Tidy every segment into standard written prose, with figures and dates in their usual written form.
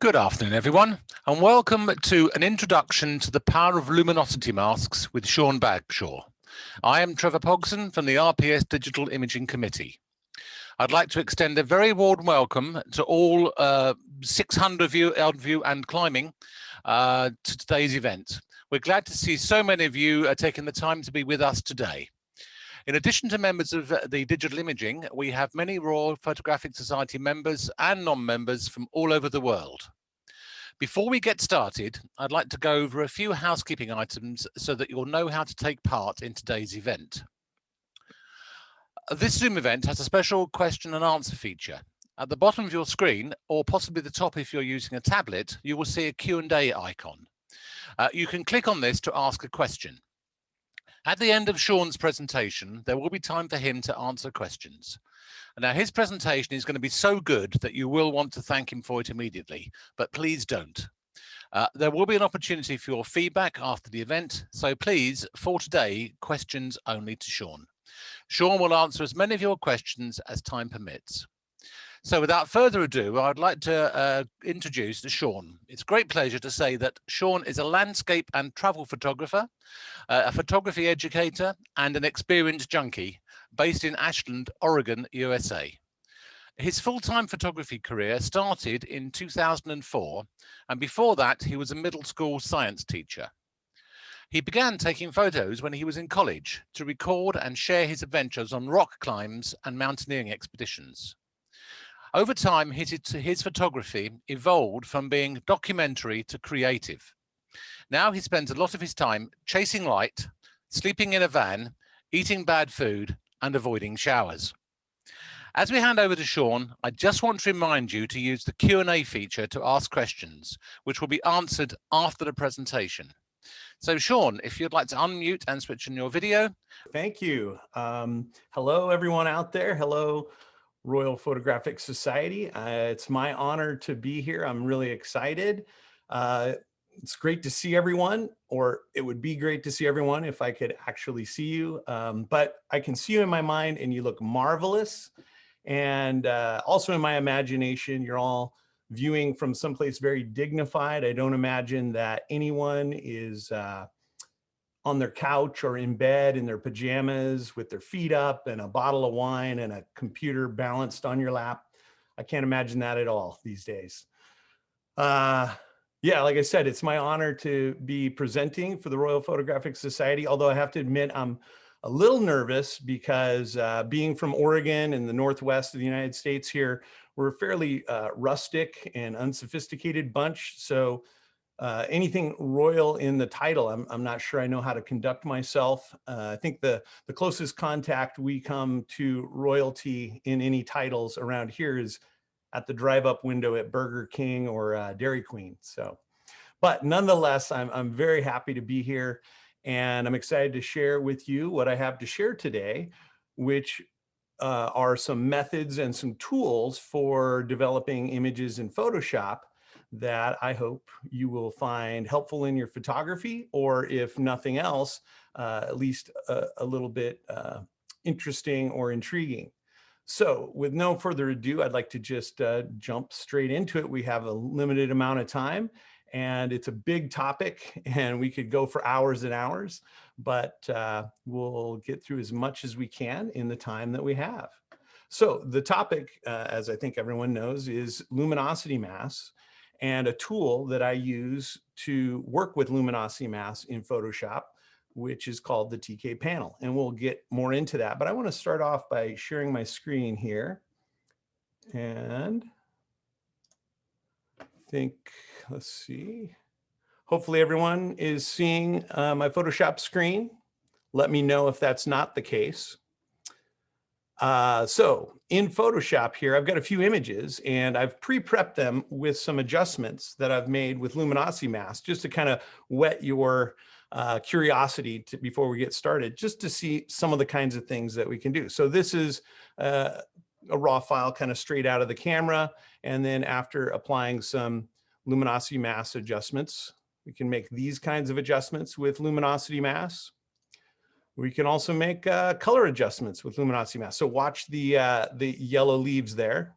Good afternoon, everyone, and welcome to an introduction to the power of luminosity masks with Sean Bagshaw. I am Trevor Pogson from the RPS Digital Imaging Committee. I'd like to extend a very warm welcome to all 600 of you and climbing to today's event. We're glad to see so many of you taking the time to be with us today. In addition to members of the digital imaging, we have many Royal Photographic Society members and non-members from all over the world. Before we get started, I'd like to go over a few housekeeping items so that you'll know how to take part in today's event. This Zoom event has a special question and answer feature. At the bottom of your screen, or possibly the top if you're using a tablet, you will see a Q&A icon. You can click on this to ask a question. At the end of Sean's presentation, there will be time for him to answer questions. Now, his presentation is going to be so good that you will want to thank him for it immediately, but please don't. There will be an opportunity for your feedback after the event, so please, for today, questions only to Sean. Sean will answer as many of your questions as time permits. So without further ado, I'd like to introduce Sean. It's a great pleasure to say that Sean is a landscape and travel photographer, a photography educator, and an experienced junkie based in Ashland, Oregon, USA. His full-time photography career started in 2004, and before that, he was a middle school science teacher. He began taking photos when he was in college to record and share his adventures on rock climbs and mountaineering expeditions. Over time, his photography evolved from being documentary to creative. Now he spends a lot of his time chasing light, sleeping in a van, eating bad food, and avoiding showers. As we hand over to Sean, I just want to remind you to use the Q&A feature to ask questions, which will be answered after the presentation. So Sean, if you'd like to unmute and switch on your video. Thank you. Hello, everyone out there. Hello, Royal Photographic Society. It's my honor to be here. I'm really excited. It's great to see everyone, or it would be great to see everyone if I could actually see you. But I can see you in my mind and you look marvelous. And also in my imagination, you're all viewing from someplace very dignified. I don't imagine that anyone is on their couch or in bed in their pajamas with their feet up and a bottle of wine and a computer balanced on your lap. I can't imagine that at all these days. Yeah, like I said, it's my honor to be presenting for the Royal Photographic Society, although I have to admit I'm a little nervous because being from Oregon in the Northwest of the United States here, we're a fairly rustic and unsophisticated bunch. So anything royal in the title, I'm not sure I know how to conduct myself. I think the closest contact we come to royalty in any titles around here is at the drive-up window at Burger King or Dairy Queen. So, but nonetheless, I'm very happy to be here, and I'm excited to share with you what I have to share today, which are some methods and some tools for developing images in Photoshop that I hope you will find helpful in your photography, or if nothing else, at least a little bit interesting or intriguing. So with no further ado, I'd like to just jump straight into it. We have a limited amount of time and it's a big topic and we could go for hours and hours, but we'll get through as much as we can in the time that we have. So the topic, as I think everyone knows, is luminosity masks, and a tool that I use to work with luminosity masks in Photoshop, which is called the TK panel. And we'll get more into that. But I want to start off by sharing my screen here. And I think, let's see. Hopefully everyone is seeing my Photoshop screen. Let me know if that's not the case. So in Photoshop here, I've got a few images and I've pre-prepped them with some adjustments that I've made with Luminosity Mask, just to kind of whet your curiosity before we get started, just to see some of the kinds of things that we can do. So this is a raw file kind of straight out of the camera. And then after applying some Luminosity Mask adjustments, we can make these kinds of adjustments with Luminosity Mask. We can also make color adjustments with Luminosity Mask. So watch the yellow leaves there.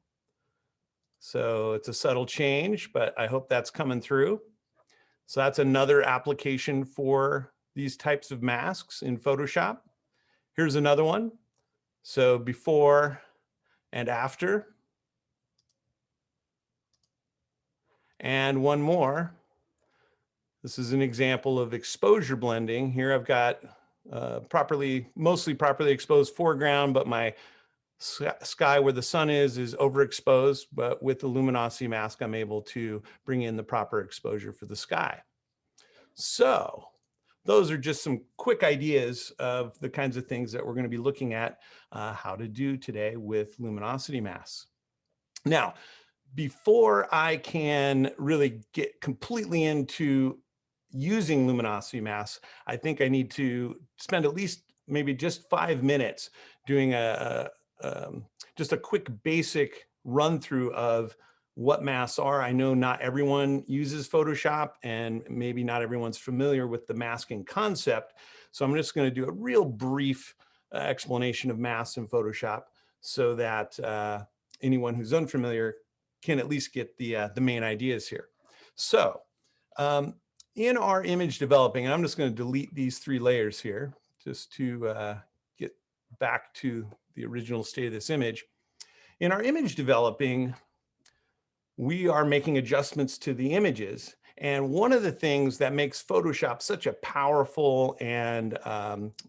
So it's a subtle change, but I hope that's coming through. So that's another application for these types of masks in Photoshop. Here's another one. So before and after. And one more. This is an example of exposure blending. Here I've got mostly properly exposed foreground, but my sky where the sun is overexposed. But with the luminosity mask, I'm able to bring in the proper exposure for the sky. So those are just some quick ideas of the kinds of things that we're going to be looking at how to do today with luminosity masks. Now, before I can really get completely into using luminosity masks, I think I need to spend at least maybe just 5 minutes doing just a quick basic run through of what masks are. I know not everyone uses Photoshop and maybe not everyone's familiar with the masking concept. So I'm just going to do a real brief explanation of masks in Photoshop so that anyone who's unfamiliar can at least get the main ideas here. So in our image developing, and I'm just going to delete these 3 layers here just to get back to the original state of this image. In our image developing, we are making adjustments to the images. And one of the things that makes Photoshop such a powerful and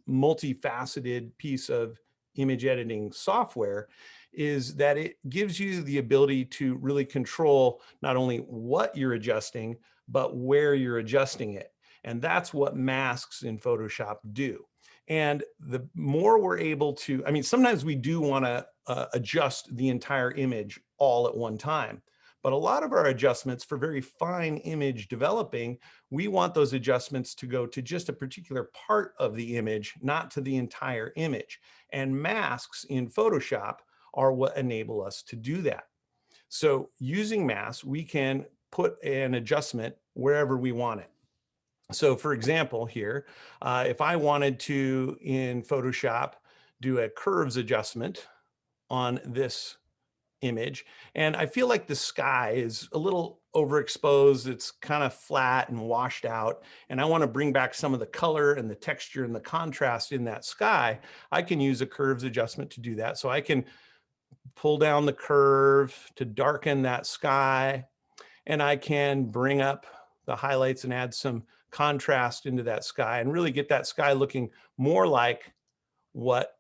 multifaceted piece of image editing software is that it gives you the ability to really control not only what you're adjusting, but where you're adjusting it. And that's what masks in Photoshop do. And the more we're able to, I mean, sometimes we do want to adjust the entire image all at one time. But a lot of our adjustments for very fine image developing, we want those adjustments to go to just a particular part of the image, not to the entire image. And masks in Photoshop are what enable us to do that. So using masks, we can put an adjustment wherever we want it. So for example, here, if I wanted to, in Photoshop, do a curves adjustment on this image, and I feel like the sky is a little overexposed, it's kind of flat and washed out, and I want to bring back some of the color and the texture and the contrast in that sky, I can use a curves adjustment to do that. So I can pull down the curve to darken that sky, and I can bring up the highlights and add some contrast into that sky and really get that sky looking more like what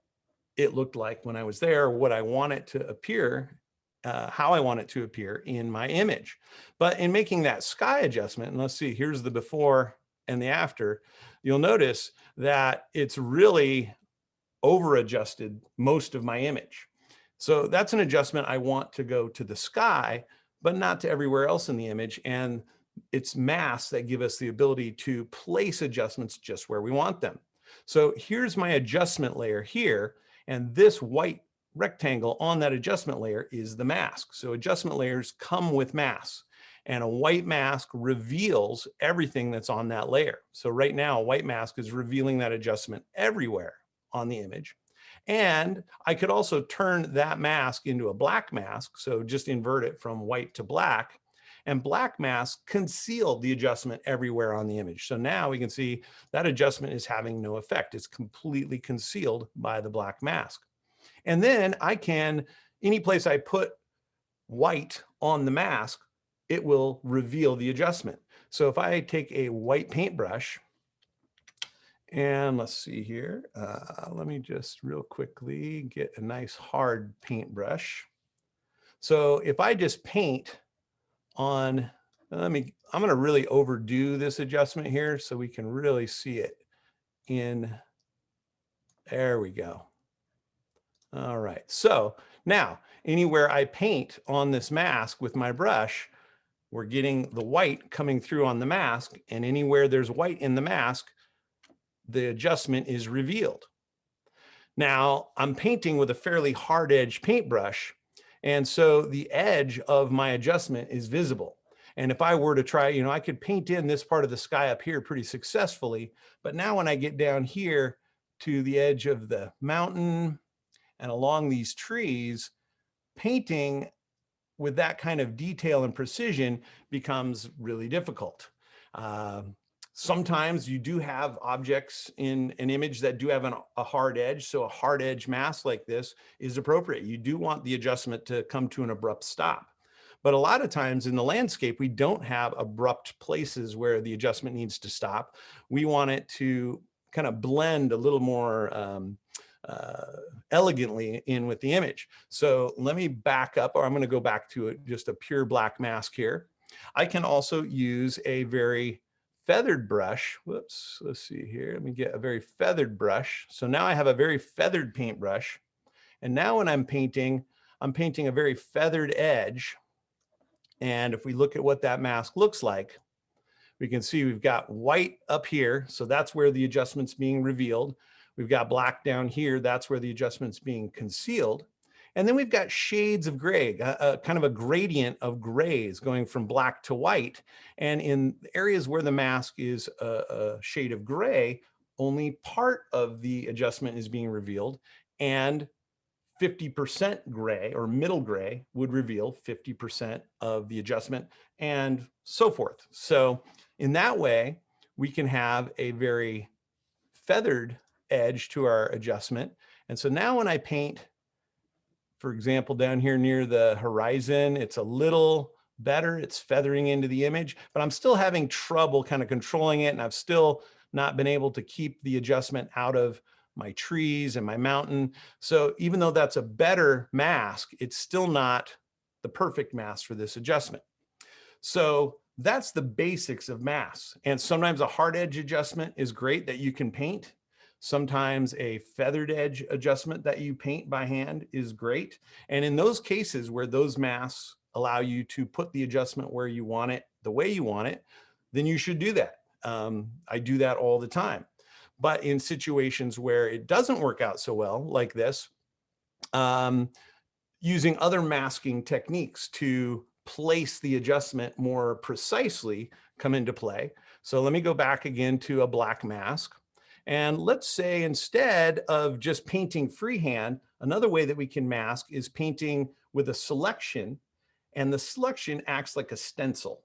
it looked like when I was there, what I want it to appear, how I want it to appear in my image. But in making that sky adjustment, and let's see, here's the before and the after, you'll notice that it's really over adjusted most of my image. So that's an adjustment I want to go to the sky, but not to everywhere else in the image. And it's masks that give us the ability to place adjustments just where we want them. So here's my adjustment layer here, and this white rectangle on that adjustment layer is the mask. So adjustment layers come with masks, and a white mask reveals everything that's on that layer. So right now, a white mask is revealing that adjustment everywhere on the image. And I could also turn that mask into a black mask. So just invert it from white to black. And black mask conceal the adjustment everywhere on the image. So now we can see that adjustment is having no effect. It's completely concealed by the black mask. And then I can, any place I put white on the mask, it will reveal the adjustment. So if I take a white paintbrush, and let's see here, let me just real quickly get a nice hard paintbrush. So if I just paint on, I'm going to really overdo this adjustment here so we can really see it in, there we go. All right, so now anywhere I paint on this mask with my brush, we're getting the white coming through on the mask, and anywhere there's white in the mask, the adjustment is revealed. Now I'm painting with a fairly hard edge paintbrush, and so the edge of my adjustment is visible. And if I were to try, you know, I could paint in this part of the sky up here pretty successfully, but now when I get down here to the edge of the mountain and along these trees, painting with that kind of detail and precision becomes really difficult. Sometimes you do have objects in an image that do have a hard edge. So a hard edge mask like this is appropriate. You do want the adjustment to come to an abrupt stop. But a lot of times in the landscape, we don't have abrupt places where the adjustment needs to stop. We want it to kind of blend a little more elegantly in with the image. So let me back up, or I'm going to go back to just a pure black mask here. I can also use a very feathered brush. Whoops, let's see here. Let me get a very feathered brush. So now I have a very feathered paintbrush. And now when I'm painting a very feathered edge. And if we look at what that mask looks like, we can see we've got white up here. So that's where the adjustment's being revealed. We've got black down here. That's where the adjustment's being concealed. And then we've got shades of gray, kind of a gradient of grays going from black to white. And in areas where the mask is a shade of gray, only part of the adjustment is being revealed, and 50% gray or middle gray would reveal 50% of the adjustment, and so forth. So in that way, we can have a very feathered edge to our adjustment. And so now when I paint, for example, down here near the horizon, it's a little better. It's feathering into the image, but I'm still having trouble kind of controlling it. And I've still not been able to keep the adjustment out of my trees and my mountain. So even though that's a better mask, it's still not the perfect mask for this adjustment. So that's the basics of masks. And sometimes a hard edge adjustment is great that you can paint. Sometimes a feathered edge adjustment that you paint by hand is great. And in those cases where those masks allow you to put the adjustment where you want it, the way you want it, then you should do that. I do that all the time. But in situations where it doesn't work out so well, like this, using other masking techniques to place the adjustment more precisely come into play. So let me go back again to a black mask. And let's say instead of just painting freehand, another way that we can mask is painting with a selection, and the selection acts like a stencil.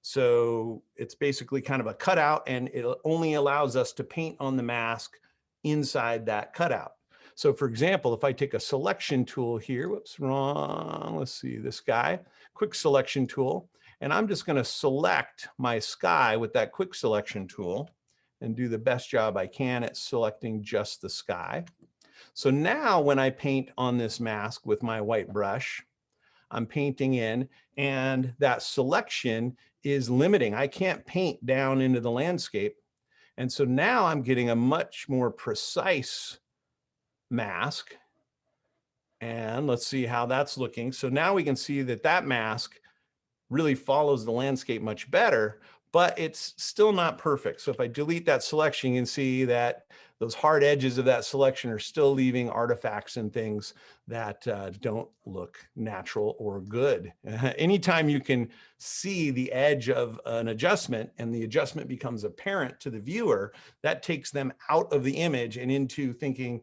So it's basically kind of a cutout, and it only allows us to paint on the mask inside that cutout. So for example, if I take a selection tool here, whoops, wrong, let's see, this guy, quick selection tool, and I'm just going to select my sky with that quick selection tool and do the best job I can at selecting just the sky. So now when I paint on this mask with my white brush, I'm painting in, and that selection is limiting. I can't paint down into the landscape. And so now I'm getting a much more precise mask. And let's see how that's looking. So now we can see that that mask really follows the landscape much better, but it's still not perfect. So if I delete that selection, you can see that those hard edges of that selection are still leaving artifacts and things that don't look natural or good. Anytime you can see the edge of an adjustment and the adjustment becomes apparent to the viewer, that takes them out of the image and into thinking,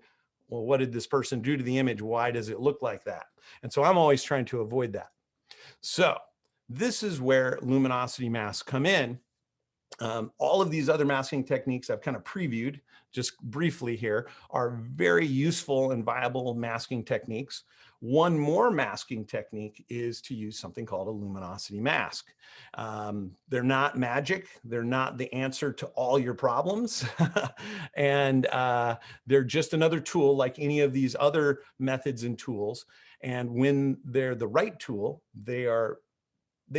well, what did this person do to the image? Why does it look like that? And so I'm always trying to avoid that. So this is where luminosity masks come in. All of these other masking techniques I've kind of previewed just briefly here are very useful and viable masking techniques. One more masking technique is to use something called a luminosity mask. They're not magic. They're not the answer to all your problems. And they're just another tool like any of these other methods and tools. And when they're the right tool, they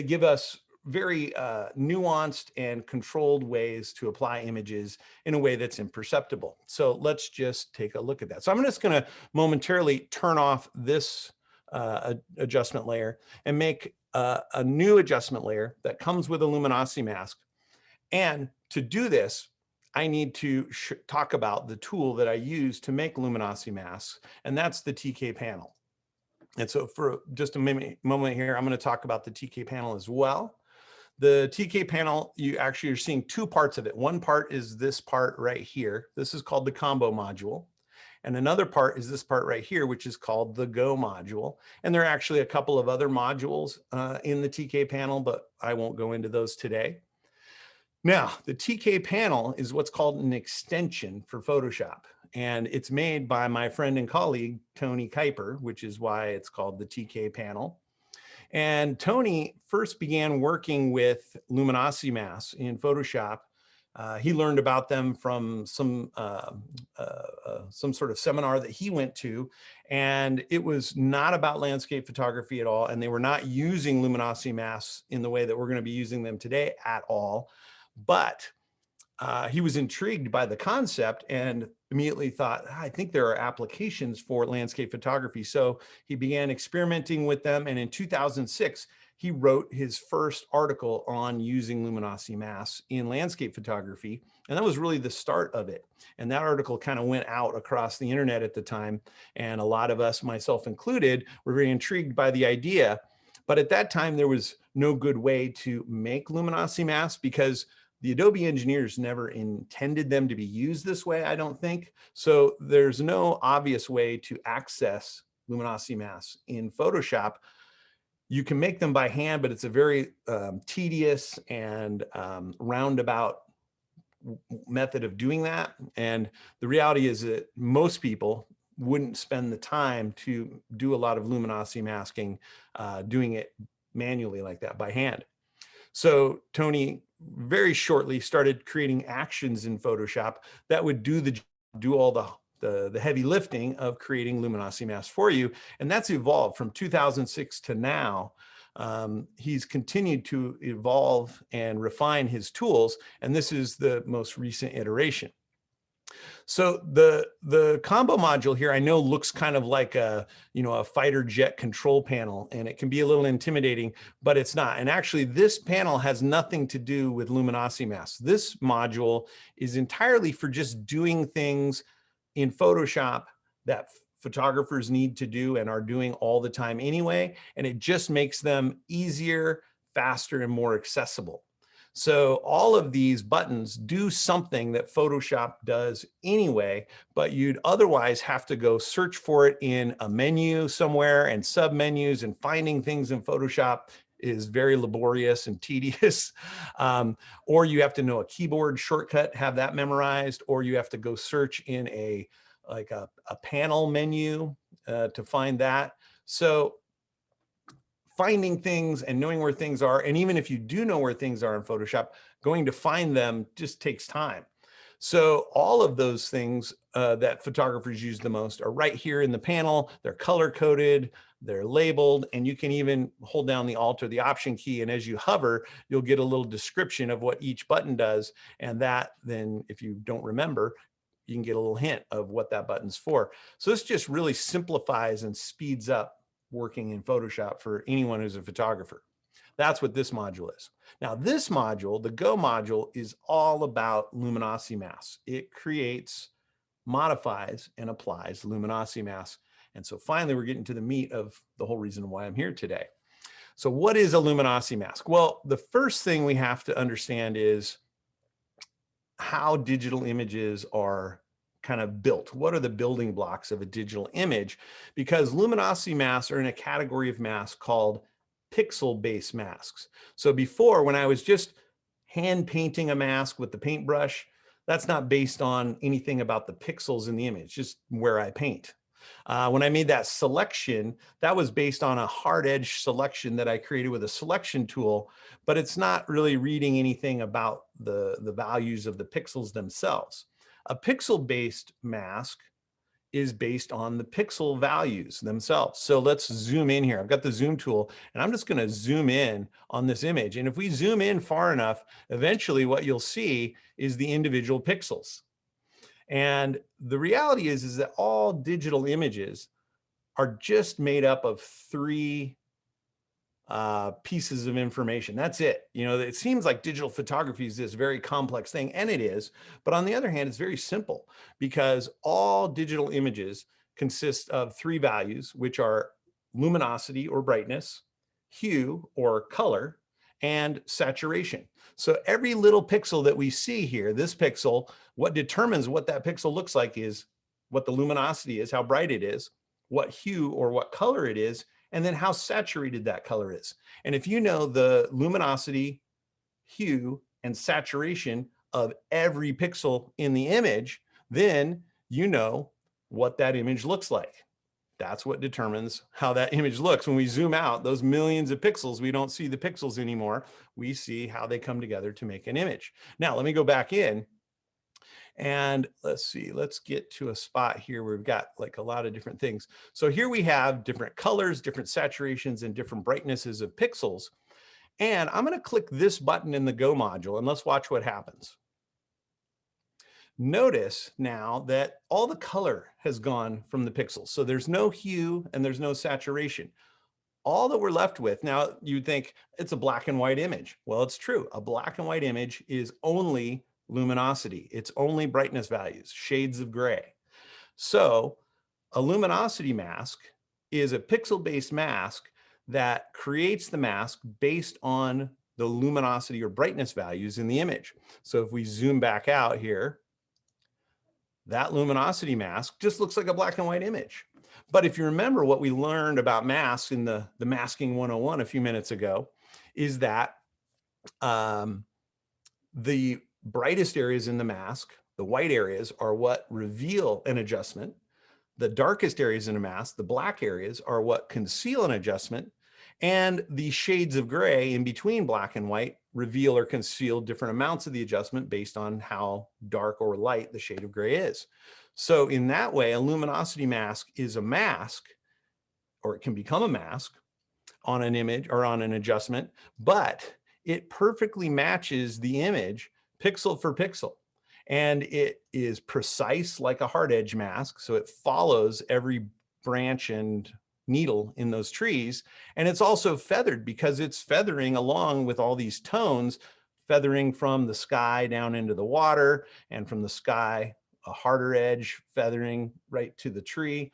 give us very nuanced and controlled ways to apply images in a way that's imperceptible. So let's just take a look at that. So I'm just going to momentarily turn off this adjustment layer and make a new adjustment layer that comes with a luminosity mask. And to do this, I need to talk about the tool that I use to make luminosity masks, and that's the TK panel. And so for just a moment here, I'm going to talk about the TK panel as well. The TK panel, you actually are seeing two parts of it. One part is this part right here. This is called the combo module. And another part is this part right here, which is called the Go module. And there are actually a couple of other modules in the TK panel, but I won't go into those today. Now, the TK panel is what's called an extension for Photoshop. And it's made by my friend and colleague, Tony Kuiper, which is why it's called the TK panel. And Tony first began working with Luminosity Masks in Photoshop. He learned about them from some sort of seminar that he went to, and it was not about landscape photography at all. And they were not using Luminosity Masks in the way that we're going to be using them today at all. But he was intrigued by the concept and immediately thought, I think there are applications for landscape photography. So he began experimenting with them. And in 2006, he wrote his first article on using Luminosity Masks in landscape photography. And that was really the start of it. And that article kind of went out across the internet at the time. And a lot of us, myself included, were very intrigued by the idea. But at that time, there was no good way to make Luminosity Masks because the Adobe engineers never intended them to be used this way, I don't think. So there's no obvious way to access Luminosity Masks in Photoshop. You can make them by hand, but it's a very tedious and roundabout method of doing that. And the reality is that most people wouldn't spend the time to do a lot of luminosity masking, doing it manually like that by hand. So Tony very shortly started creating actions in Photoshop that would do all the heavy lifting of creating luminosity masks for you. And that's evolved from 2006 to now. He's continued to evolve and refine his tools. And this is the most recent iteration. So the combo module here, I know looks kind of like a fighter jet control panel, and it can be a little intimidating, but it's not. And actually this panel has nothing to do with luminosity masks. This module is entirely for just doing things in Photoshop that photographers need to do and are doing all the time anyway. And it just makes them easier, faster, and more accessible. So all of these buttons do something that Photoshop does anyway, but you'd otherwise have to go search for it in a menu somewhere and submenus, and finding things in Photoshop is very laborious and tedious. Or you have to know a keyboard shortcut, have that memorized, or you have to go search in a panel menu to find that. So finding things and knowing where things are, and even if you do know where things are in Photoshop, going to find them just takes time. So all of those things that photographers use the most are right here in the panel. They're color-coded, they're labeled, and you can even hold down the Alt or the Option key, and as you hover, you'll get a little description of what each button does, and that then, if you don't remember, you can get a little hint of what that button's for. So this just really simplifies and speeds up working in Photoshop for anyone who's a photographer. That's what this module is. Now this module, the Go module, is all about luminosity masks. It creates, modifies, and applies luminosity masks. And so finally, we're getting to the meat of the whole reason why I'm here today. So what is a luminosity mask? Well, the first thing we have to understand is how digital images are kind of built. What are the building blocks of a digital image? Because luminosity masks are in a category of masks called pixel-based masks. So before, when I was just hand painting a mask with the paintbrush, that's not based on anything about the pixels in the image, just where I paint. When I made that selection, that was based on a hard edge selection that I created with a selection tool, but it's not really reading anything about the values of the pixels themselves. A pixel-based mask is based on the pixel values themselves. So let's zoom in here. I've got the zoom tool, and I'm just going to zoom in on this image. And if we zoom in far enough, eventually what you'll see is the individual pixels. And the reality is that all digital images are just made up of three pieces of information. That's it. It seems like digital photography is this very complex thing, and it is. But on the other hand, it's very simple, because all digital images consist of three values, which are luminosity or brightness, hue or color, and saturation. So every little pixel that we see here, this pixel, what determines what that pixel looks like is what the luminosity is, how bright it is, what hue or what color it is, and then how saturated that color is. And if you know the luminosity, hue, and saturation of every pixel in the image, then you know what that image looks like. That's what determines how that image looks. When we zoom out, those millions of pixels, we don't see the pixels anymore. We see how they come together to make an image. Now, let me go back in and let's see, let's get to a spot here where we've got like a lot of different things. So here we have different colors, different saturations, and different brightnesses of pixels. And I'm going to click this button in the Go module and let's watch what happens. Notice now that all the color has gone from the pixels. So there's no hue and there's no saturation. All that we're left with, now you'd think it's a black and white image. Well, it's true. A black and white image is only luminosity. It's only brightness values, shades of gray. So a luminosity mask is a pixel-based mask that creates the mask based on the luminosity or brightness values in the image. So if we zoom back out here, that luminosity mask just looks like a black and white image. But if you remember what we learned about masks in the Masking 101 a few minutes ago, is that the brightest areas in the mask, the white areas, are what reveal an adjustment. The darkest areas in a mask, the black areas, are what conceal an adjustment. And the shades of gray in between black and white reveal or conceal different amounts of the adjustment based on how dark or light the shade of gray is. So in that way, a luminosity mask is a mask, or it can become a mask on an image or on an adjustment, but it perfectly matches the image pixel for pixel. And it is precise like a hard edge mask. So it follows every branch and needle in those trees. And it's also feathered because it's feathering along with all these tones, feathering from the sky down into the water, and from the sky, a harder edge feathering right to the tree.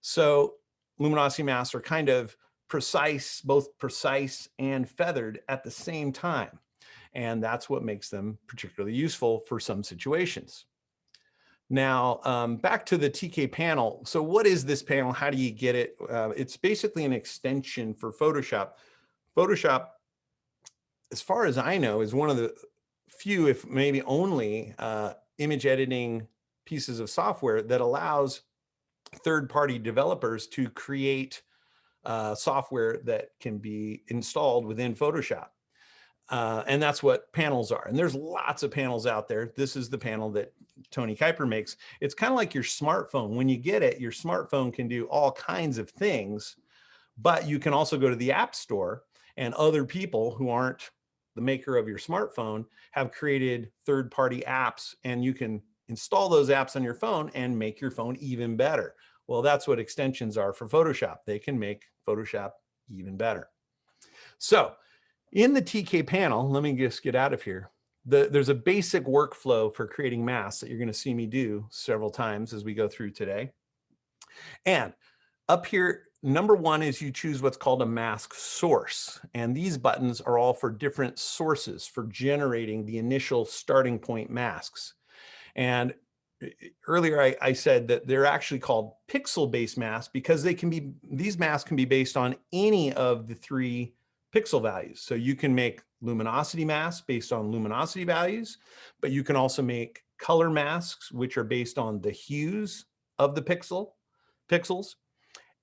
So luminosity masks are kind of precise, both precise and feathered at the same time. And that's what makes them particularly useful for some situations. Now, back to the TK panel. So what is this panel? How do you get it? It's basically an extension for Photoshop. Photoshop, as far as I know, is one of the few, if maybe only, image editing pieces of software that allows third-party developers to create software that can be installed within Photoshop. And that's what panels are. And there's lots of panels out there. This is the panel that Tony Kuiper makes. It's kind of like your smartphone. When you get it, your smartphone can do all kinds of things, but you can also go to the App Store, and other people who aren't the maker of your smartphone have created third-party apps, and you can install those apps on your phone and make your phone even better. Well, that's what extensions are for Photoshop. They can make Photoshop even better. So in the TK panel, let me just get out of here. There's a basic workflow for creating masks that you're going to see me do several times as we go through today. And up here, number one is you choose what's called a mask source. And these buttons are all for different sources for generating the initial starting point masks. And earlier I said that they're actually called pixel-based masks because these masks can be based on any of the three pixel values. So you can make luminosity masks based on luminosity values, but you can also make color masks, which are based on the hues of the pixels.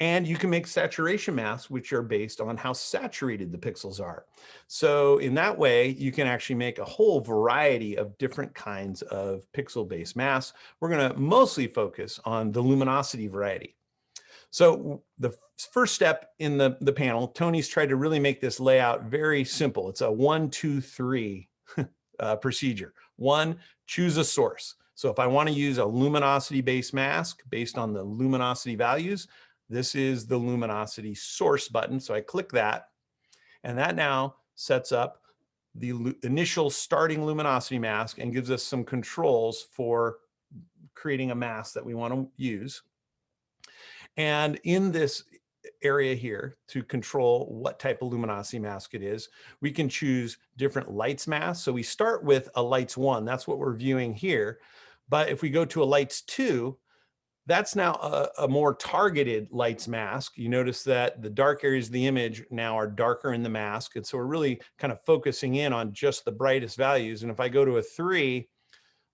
And you can make saturation masks, which are based on how saturated the pixels are. So in that way, you can actually make a whole variety of different kinds of pixel-based masks. We're going to mostly focus on the luminosity variety. So the first step in the panel, Tony's tried to really make this layout very simple. It's a 1, 2, 3 procedure. One, choose a source. So if I want to use a luminosity-based mask based on the luminosity values, this is the luminosity source button. So I click that, and that now sets up the initial starting luminosity mask and gives us some controls for creating a mask that we want to use. And in this area here, to control what type of luminosity mask it is, we can choose different lights masks. So we start with a lights 1. That's what we're viewing here. But if we go to a lights 2, That's now a more targeted lights mask. You notice that the dark areas of the image now are darker in the mask. And so we're really kind of focusing in on just the brightest values. And if I go to a 3,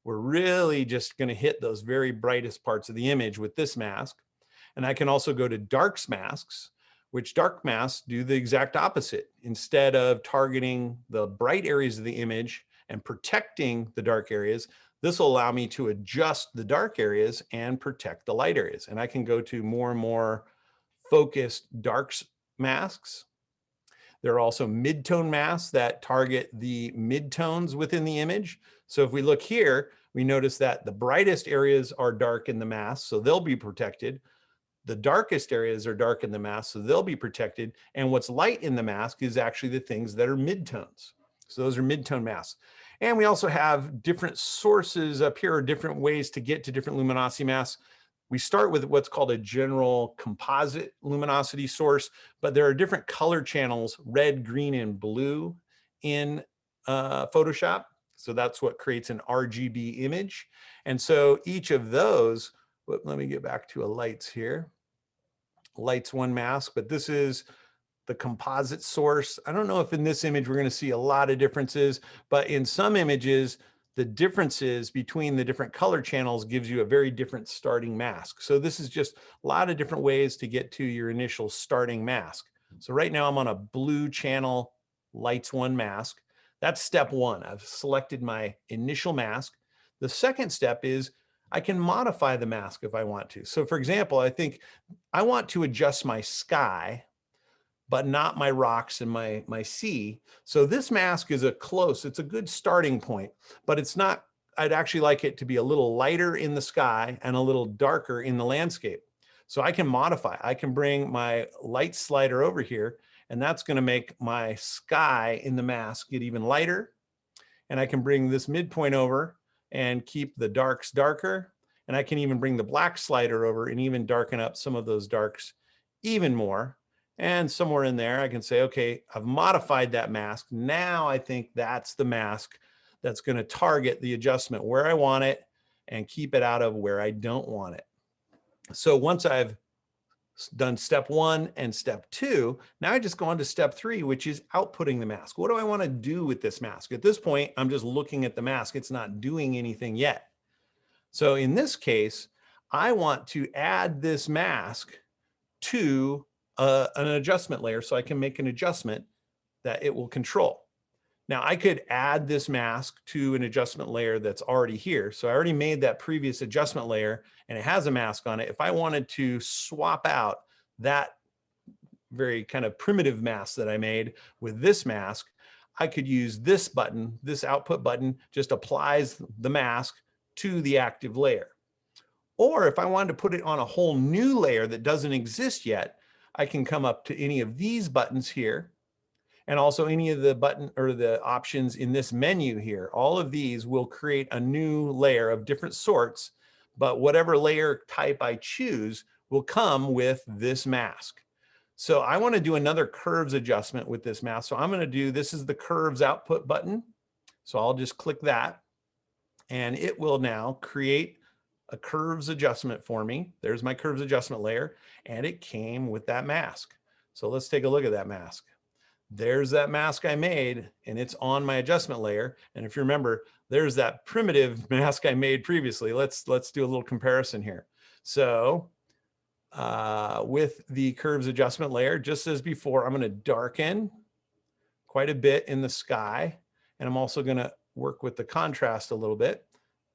we're really just going to hit those very brightest parts of the image with this mask. And I can also go to darks masks, which dark masks do the exact opposite. Instead of targeting the bright areas of the image and protecting the dark areas, this will allow me to adjust the dark areas and protect the light areas. And I can go to more and more focused darks masks. There are also mid-tone masks that target the mid-tones within the image. So if we look here, we notice that the brightest areas are dark in the mask, so they'll be protected. The darkest areas are dark in the mask, so they'll be protected. And what's light in the mask is actually the things that are mid-tones. So those are mid-tone masks. And we also have different sources up here, or different ways to get to different luminosity masks. We start with what's called a general composite luminosity source, but there are different color channels, red, green, and blue in Photoshop. So that's what creates an RGB image. And so each of those, let me get back to a lights here. Lights one mask, but this is the composite source. I don't know if in this image we're going to see a lot of differences, but in some images, the differences between the different color channels gives you a very different starting mask. So this is just a lot of different ways to get to your initial starting mask. So right now I'm on a blue channel lights one mask. That's step one. I've selected my initial mask. The second step is I can modify the mask if I want to. So for example, I think I want to adjust my sky, but not my rocks and my sea. So this mask is it's a good starting point, but it's not, I'd actually like it to be a little lighter in the sky and a little darker in the landscape. So I can modify, I can bring my light slider over here, and that's gonna make my sky in the mask get even lighter. And I can bring this midpoint over and keep the darks darker. And I can even bring the black slider over and even darken up some of those darks even more. And somewhere in there, I can say, okay, I've modified that mask. Now I think that's the mask that's going to target the adjustment where I want it and keep it out of where I don't want it. So once I've done step 1 and step 2, now I just go on to step 3, which is outputting the mask. What do I want to do with this mask? At this point, I'm just looking at the mask. It's not doing anything yet. So in this case, I want to add this mask to an adjustment layer so I can make an adjustment that it will control. Now I could add this mask to an adjustment layer that's already here. So I already made that previous adjustment layer and it has a mask on it. If I wanted to swap out that very kind of primitive mask that I made with this mask, I could use this button. This output button just applies the mask to the active layer. Or if I wanted to put it on a whole new layer that doesn't exist yet, I can come up to any of these buttons here, and also any of the button or the options in this menu here. All of these will create a new layer of different sorts, but whatever layer type I choose will come with this mask. So I want to do another curves adjustment with this mask. So I'm going to do, this is the curves output button. So I'll just click that and it will now create a curves adjustment for me. There's my curves adjustment layer, and it came with that mask. So let's take a look at that mask. There's that mask I made, and it's on my adjustment layer. And if you remember, there's that primitive mask I made previously. Let's do a little comparison here. So with the curves adjustment layer, just as before, I'm going to darken quite a bit in the sky, and I'm also going to work with the contrast a little bit.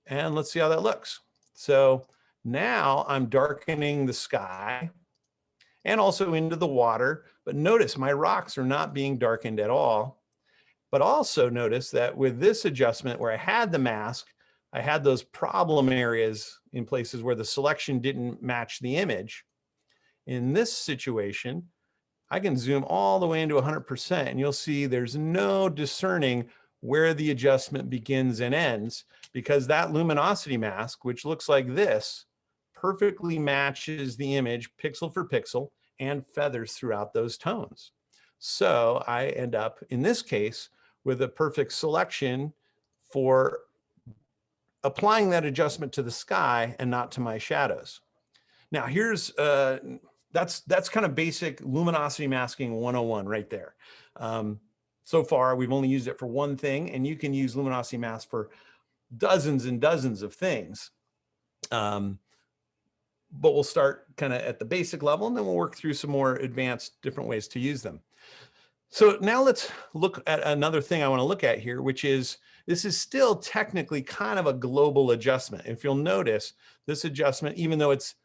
And let's see how that looks. So now I'm darkening the sky and also into the water, but notice my rocks are not being darkened at all. But also notice that with this adjustment where I had the mask, I had those problem areas in places where the selection didn't match the image. In this situation, I can zoom all the way into 100% and you'll see there's no discerning where the adjustment begins and ends, because that luminosity mask, which looks like this, perfectly matches the image pixel for pixel and feathers throughout those tones. So I end up, in this case, with a perfect selection for applying that adjustment to the sky and not to my shadows. Now here's, that's kind of basic luminosity masking 101 right there. So far, we've only used it for one thing, and you can use luminosity mask for dozens and dozens of things. But we'll start kind of at the basic level, and then we'll work through some more advanced different ways to use them. So now let's look at another thing I want to look at here, which is, this is still technically kind of a global adjustment. If you'll notice, this adjustment, even though it's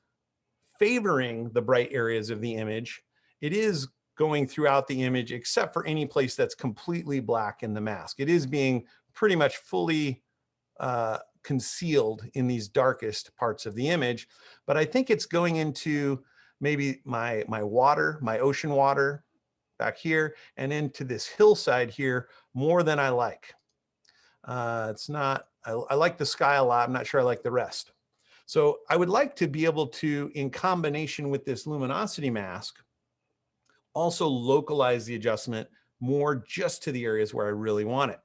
favoring the bright areas of the image, it is going throughout the image except for any place that's completely black in the mask. It is being pretty much fully concealed in these darkest parts of the image, but I think it's going into maybe my water, my ocean water back here, and into this hillside here more than I like. It's not, I like the sky a lot. I'm not sure I like the rest. So I would like to be able to, in combination with this luminosity mask, also localize the adjustment more just to the areas where I really want it.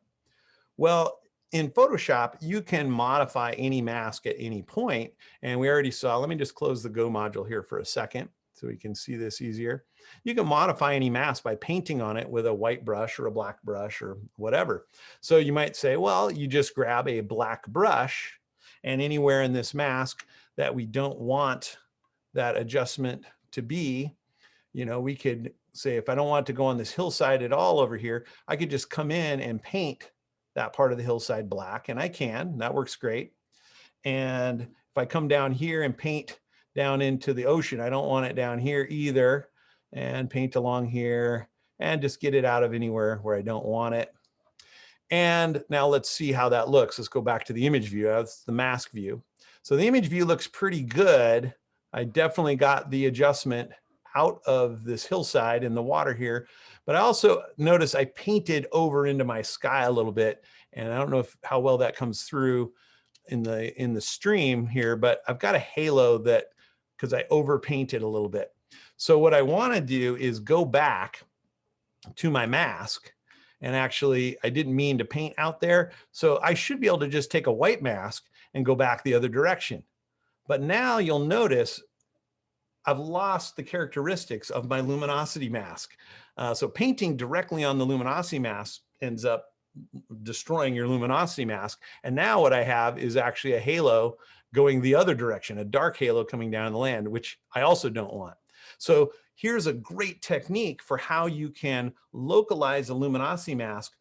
Well, in Photoshop, you can modify any mask at any point. And we already saw, let me just close the Go module here for a second so we can see this easier. You can modify any mask by painting on it with a white brush or a black brush or whatever. So you might say, well, you just grab a black brush, and anywhere in this mask that we don't want that adjustment to be, you know, we could say, if I don't want it to go on this hillside at all over here, I could just come in and paint that part of the hillside black, and I can, that works great. And if I come down here and paint down into the ocean, I don't want it down here either, and paint along here and just get it out of anywhere where I don't want it. And now let's see how that looks. Let's go back to the image view. That's the mask view. So the image view looks pretty good. I definitely got the adjustment out of this hillside in the water here, but I also notice I painted over into my sky a little bit, and I don't know how well that comes through in the stream here, but I've got a halo that, because I over painted a little bit. So what I want to do is go back to my mask, and actually I didn't mean to paint out there, so I should be able to just take a white mask and go back the other direction. But now you'll notice I've lost the characteristics of my luminosity mask. So painting directly on the luminosity mask ends up destroying your luminosity mask. And now what I have is actually a halo going the other direction, a dark halo coming down the land, which I also don't want. So here's a great technique for how you can localize a luminosity mask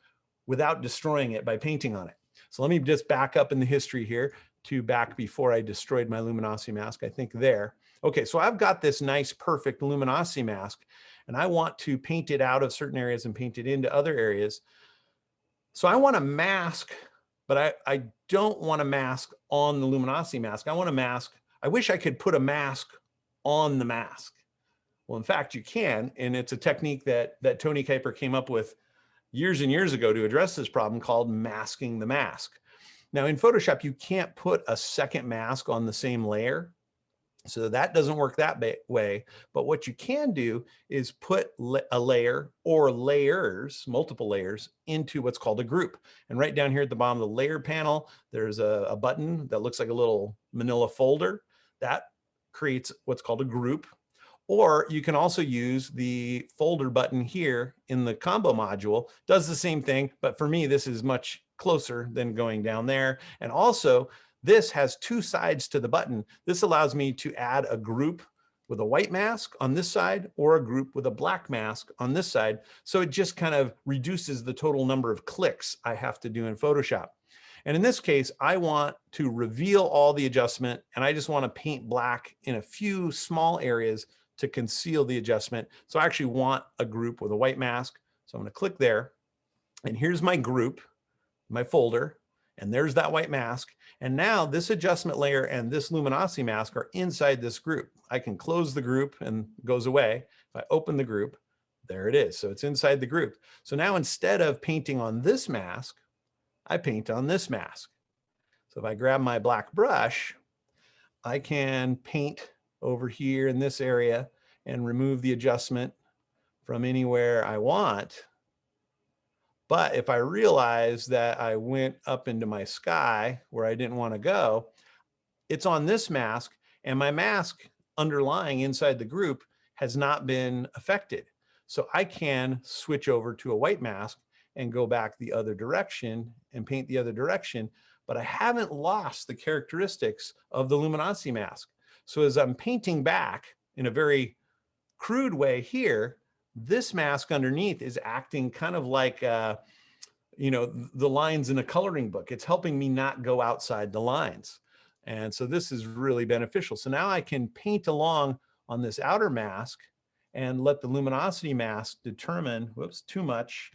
without destroying it by painting on it. So let me just back up in the history here to back before I destroyed my luminosity mask, I think there. Okay, so I've got this nice, perfect luminosity mask, and I want to paint it out of certain areas and paint it into other areas. So I want to mask, but I don't want to mask on the luminosity mask. I want to mask, I wish I could put a mask on the mask. Well, in fact, you can, and it's a technique that Tony Kuiper came up with years and years ago to address this problem called masking the mask. Now in Photoshop, you can't put a second mask on the same layer. So that doesn't work that way. But what you can do is put a layer or layers, multiple layers, into what's called a group. And right down here at the bottom of the layer panel, there's a button that looks like a little manila folder. That creates what's called a group. Or you can also use the folder button here in the combo module. Does the same thing, but for me, this is much closer than going down there. And also, this has two sides to the button. This allows me to add a group with a white mask on this side or a group with a black mask on this side. So it just kind of reduces the total number of clicks I have to do in Photoshop. And in this case, I want to reveal all the adjustment, and I just want to paint black in a few small areas to conceal the adjustment. So I actually want a group with a white mask. So I'm going to click there, and here's my group, my folder, and there's that white mask. And now this adjustment layer and this luminosity mask are inside this group. I can close the group and it goes away. If I open the group, there it is. So it's inside the group. So now instead of painting on this mask, I paint on this mask. So if I grab my black brush, I can paint over here in this area and remove the adjustment from anywhere I want. But if I realize that I went up into my sky where I didn't want to go, it's on this mask, and my mask underlying inside the group has not been affected. So I can switch over to a white mask and go back the other direction and paint the other direction, but I haven't lost the characteristics of the luminosity mask. So as I'm painting back in a very crude way here, this mask underneath is acting kind of like, you know, the lines in a coloring book. It's helping me not go outside the lines. And so this is really beneficial. So now I can paint along on this outer mask and let the luminosity mask determine, whoops, too much.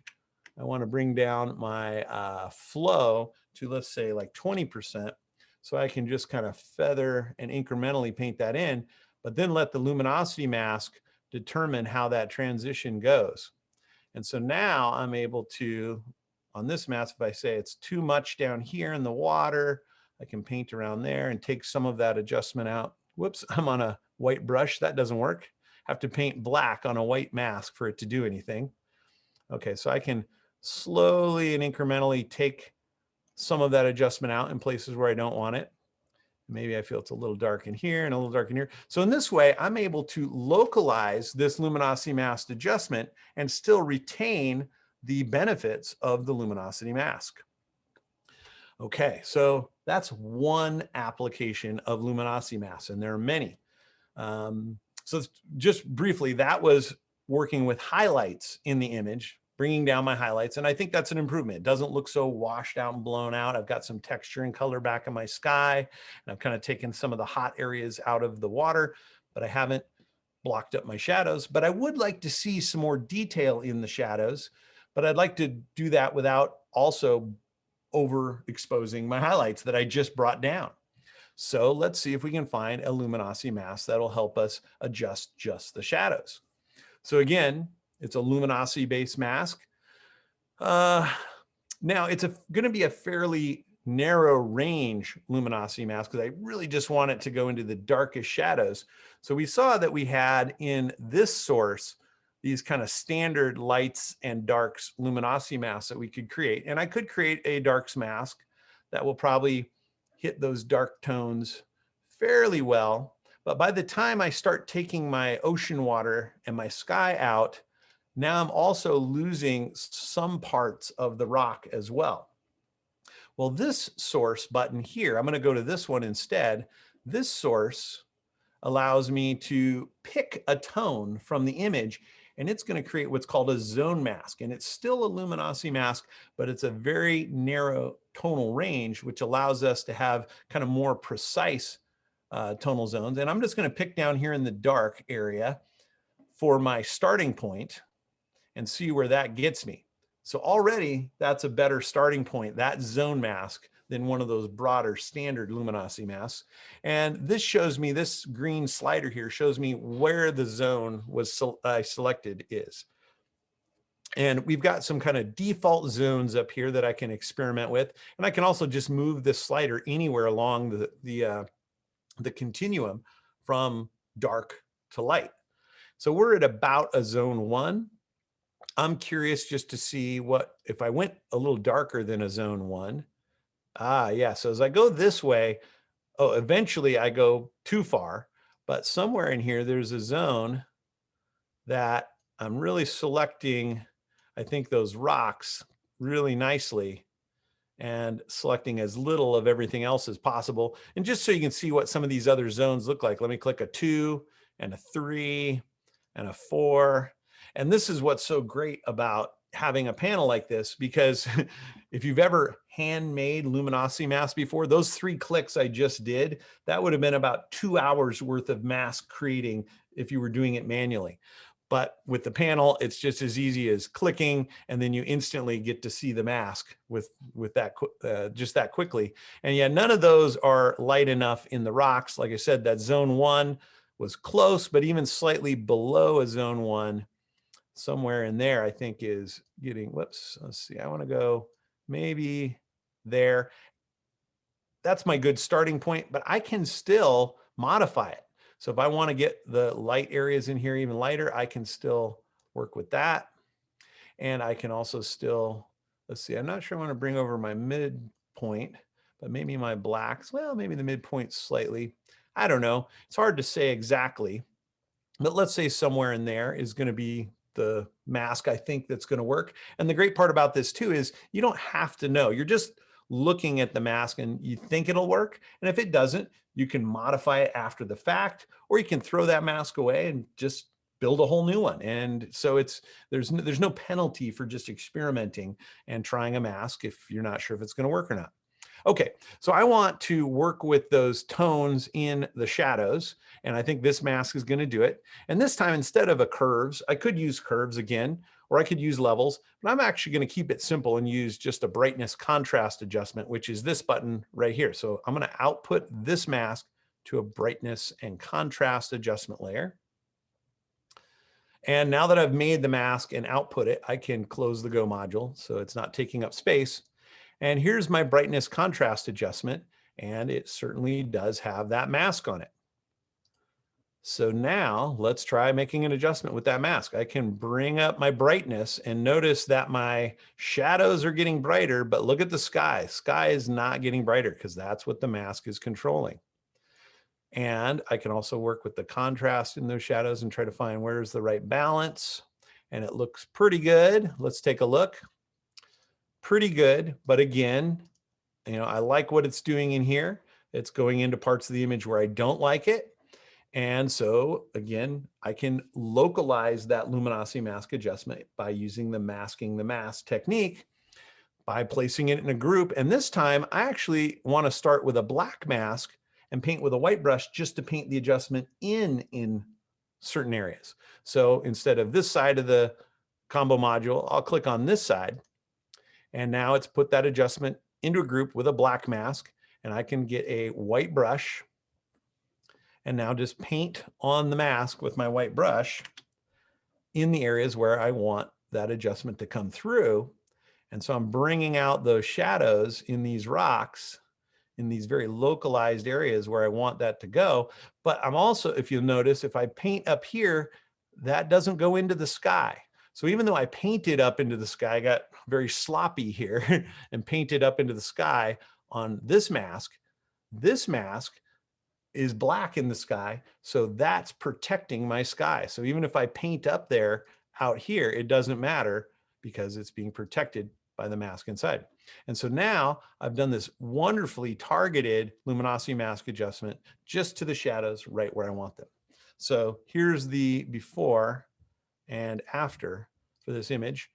I want to bring down my flow to, let's say, like 20%. So I can just kind of feather and incrementally paint that in, but then let the luminosity mask determine how that transition goes. And so now I'm able to, on this mask, if I say it's too much down here in the water, I can paint around there and take some of that adjustment out. Whoops, I'm on a white brush. That doesn't work. Have to paint black on a white mask for it to do anything. Okay, so I can slowly and incrementally take some of that adjustment out in places where I don't want it. Maybe I feel it's a little dark in here and a little dark in here. So in this way, I'm able to localize this luminosity mask adjustment and still retain the benefits of the luminosity mask. Okay, so that's one application of luminosity masks, and there are many. So just briefly, that was working with highlights in the image, bringing down my highlights. And I think that's an improvement. It doesn't look so washed out and blown out. I've got some texture and color back in my sky, and I've kind of taken some of the hot areas out of the water, but I haven't blocked up my shadows. But I would like to see some more detail in the shadows, but I'd like to do that without also overexposing my highlights that I just brought down. So let's see if we can find a luminosity mask that'll help us adjust just the shadows. So again, it's a luminosity based mask. Now it's going to be a fairly narrow range luminosity mask because I really just want it to go into the darkest shadows. So we saw that we had in this source these kind of standard lights and darks luminosity masks that we could create. And I could create a darks mask that will probably hit those dark tones fairly well. But by the time I start taking my ocean water and my sky out, now I'm also losing some parts of the rock as well. Well, this source button here, I'm going to go to this one instead. This source allows me to pick a tone from the image, and it's going to create what's called a zone mask. And it's still a luminosity mask, but it's a very narrow tonal range, which allows us to have kind of more precise tonal zones. And I'm just going to pick down here in the dark area for my starting point and see where that gets me. So already that's a better starting point, that zone mask, than one of those broader standard luminosity masks. And this shows me, this green slider here shows me where the zone was selected is. And we've got some kind of default zones up here that I can experiment with. And I can also just move this slider anywhere along the continuum from dark to light. So we're at about a zone 1. I'm curious just to see what, if I went a little darker than a zone 1. Yeah, so as I go this way, eventually I go too far, but somewhere in here, there's a zone that I'm really selecting, I think, those rocks really nicely and selecting as little of everything else as possible. And just so you can see what some of these other zones look like, let me click a 2 and a 3 and a 4. And this is what's so great about having a panel like this, because if you've ever handmade luminosity masks before, those 3 clicks I just did, that would have been about 2 hours worth of mask creating if you were doing it manually. But with the panel, it's just as easy as clicking, and then you instantly get to see the mask with that just that quickly. And yeah, none of those are light enough in the rocks. Like I said, that zone 1 was close, but even slightly below a zone 1, somewhere in there, I think is getting, whoops, let's see, I want to go maybe there. That's my good starting point, but I can still modify it. So if I want to get the light areas in here even lighter, I can still work with that. And I can also still, let's see, I'm not sure I want to bring over my midpoint, but maybe my blacks, well, maybe the midpoint slightly. I don't know. It's hard to say exactly, but let's say somewhere in there is going to be the mask I think that's going to work. And the great part about this too is you don't have to know. You're just looking at the mask and you think it'll work. And if it doesn't, you can modify it after the fact, or you can throw that mask away and just build a whole new one. And so there's no penalty for just experimenting and trying a mask if you're not sure if it's going to work or not. Okay, so I want to work with those tones in the shadows, and I think this mask is going to do it. And this time, instead of a curves, I could use curves again, or I could use levels, but I'm actually going to keep it simple and use just a brightness contrast adjustment, which is this button right here. So I'm going to output this mask to a brightness and contrast adjustment layer. And now that I've made the mask and output it, I can close the Go module so it's not taking up space. And here's my brightness contrast adjustment, and it certainly does have that mask on it. So now let's try making an adjustment with that mask. I can bring up my brightness and notice that my shadows are getting brighter, but look at the sky. Sky is not getting brighter because that's what the mask is controlling. And I can also work with the contrast in those shadows and try to find where's the right balance. And it looks pretty good. Let's take a look. Pretty good, but again, I like what it's doing in here. It's going into parts of the image where I don't like it. And so again, I can localize that luminosity mask adjustment by using the masking the mask technique by placing it in a group. And this time I actually want to start with a black mask and paint with a white brush just to paint the adjustment in certain areas. So instead of this side of the combo module, I'll click on this side. And now it's put that adjustment into a group with a black mask, and I can get a white brush and now just paint on the mask with my white brush in the areas where I want that adjustment to come through. And so I'm bringing out those shadows in these rocks in these very localized areas where I want that to go. But I'm also, if you'll notice, if I paint up here, that doesn't go into the sky. So even though I painted up into the sky, I got very sloppy here and painted up into the sky on this mask is black in the sky. So that's protecting my sky. So even if I paint up there out here, it doesn't matter because it's being protected by the mask inside. And so now I've done this wonderfully targeted luminosity mask adjustment just to the shadows right where I want them. So here's the before and after for this image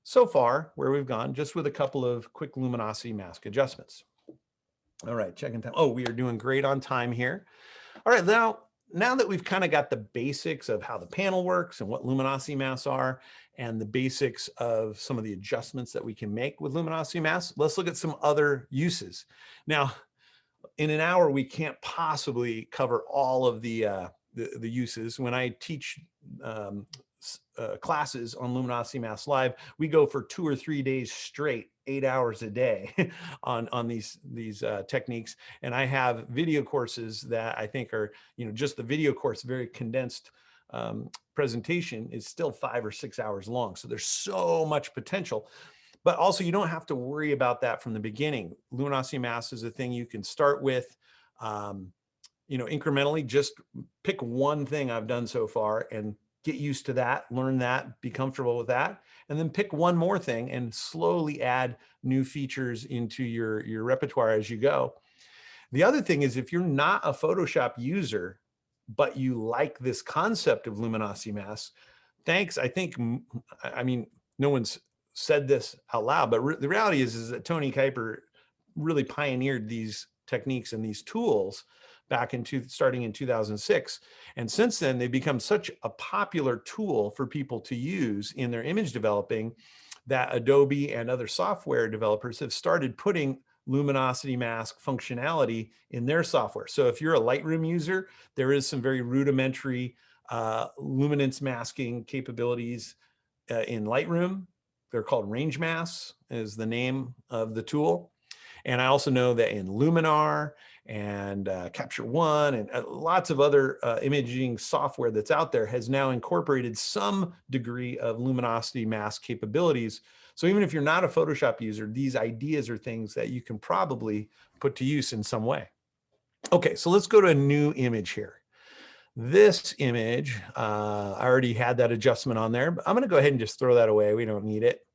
so far where we've gone just with a couple of quick luminosity mask adjustments. All right, checking time. Oh, we are doing great on time here. All right, now that we've kind of got the basics of how the panel works and what luminosity masks are and the basics of some of the adjustments that we can make with luminosity masks, let's look at some other uses. Now, in an hour, we can't possibly cover all of the uses. When I teach classes on Luminosity Mask Live, we go for 2 or 3 days straight, 8 hours a day on these techniques. And I have video courses that I think are, just the video course, very condensed presentation is still 5 or 6 hours long. So there's so much potential. But also you don't have to worry about that from the beginning. Luminosity Mask is a thing you can start with, incrementally. Just pick one thing I've done so far and get used to that, learn that, be comfortable with that, and then pick one more thing and slowly add new features into your repertoire as you go. The other thing is, if you're not a Photoshop user, but you like this concept of luminosity masks, thanks. I mean, no one's said this out loud, but the reality is that Tony Kuiper really pioneered these techniques and these tools back starting in 2006. And since then, they've become such a popular tool for people to use in their image developing that Adobe and other software developers have started putting luminosity mask functionality in their software. So if you're a Lightroom user, there is some very rudimentary luminance masking capabilities in Lightroom. They're called range masks is the name of the tool. And I also know that in Luminar and Capture One and lots of other imaging software that's out there has now incorporated some degree of luminosity mask capabilities. So even if you're not a Photoshop user, these ideas are things that you can probably put to use in some way. Okay, so let's go to a new image here. This image, I already had that adjustment on there, but I'm going to go ahead and just throw that away. We don't need it.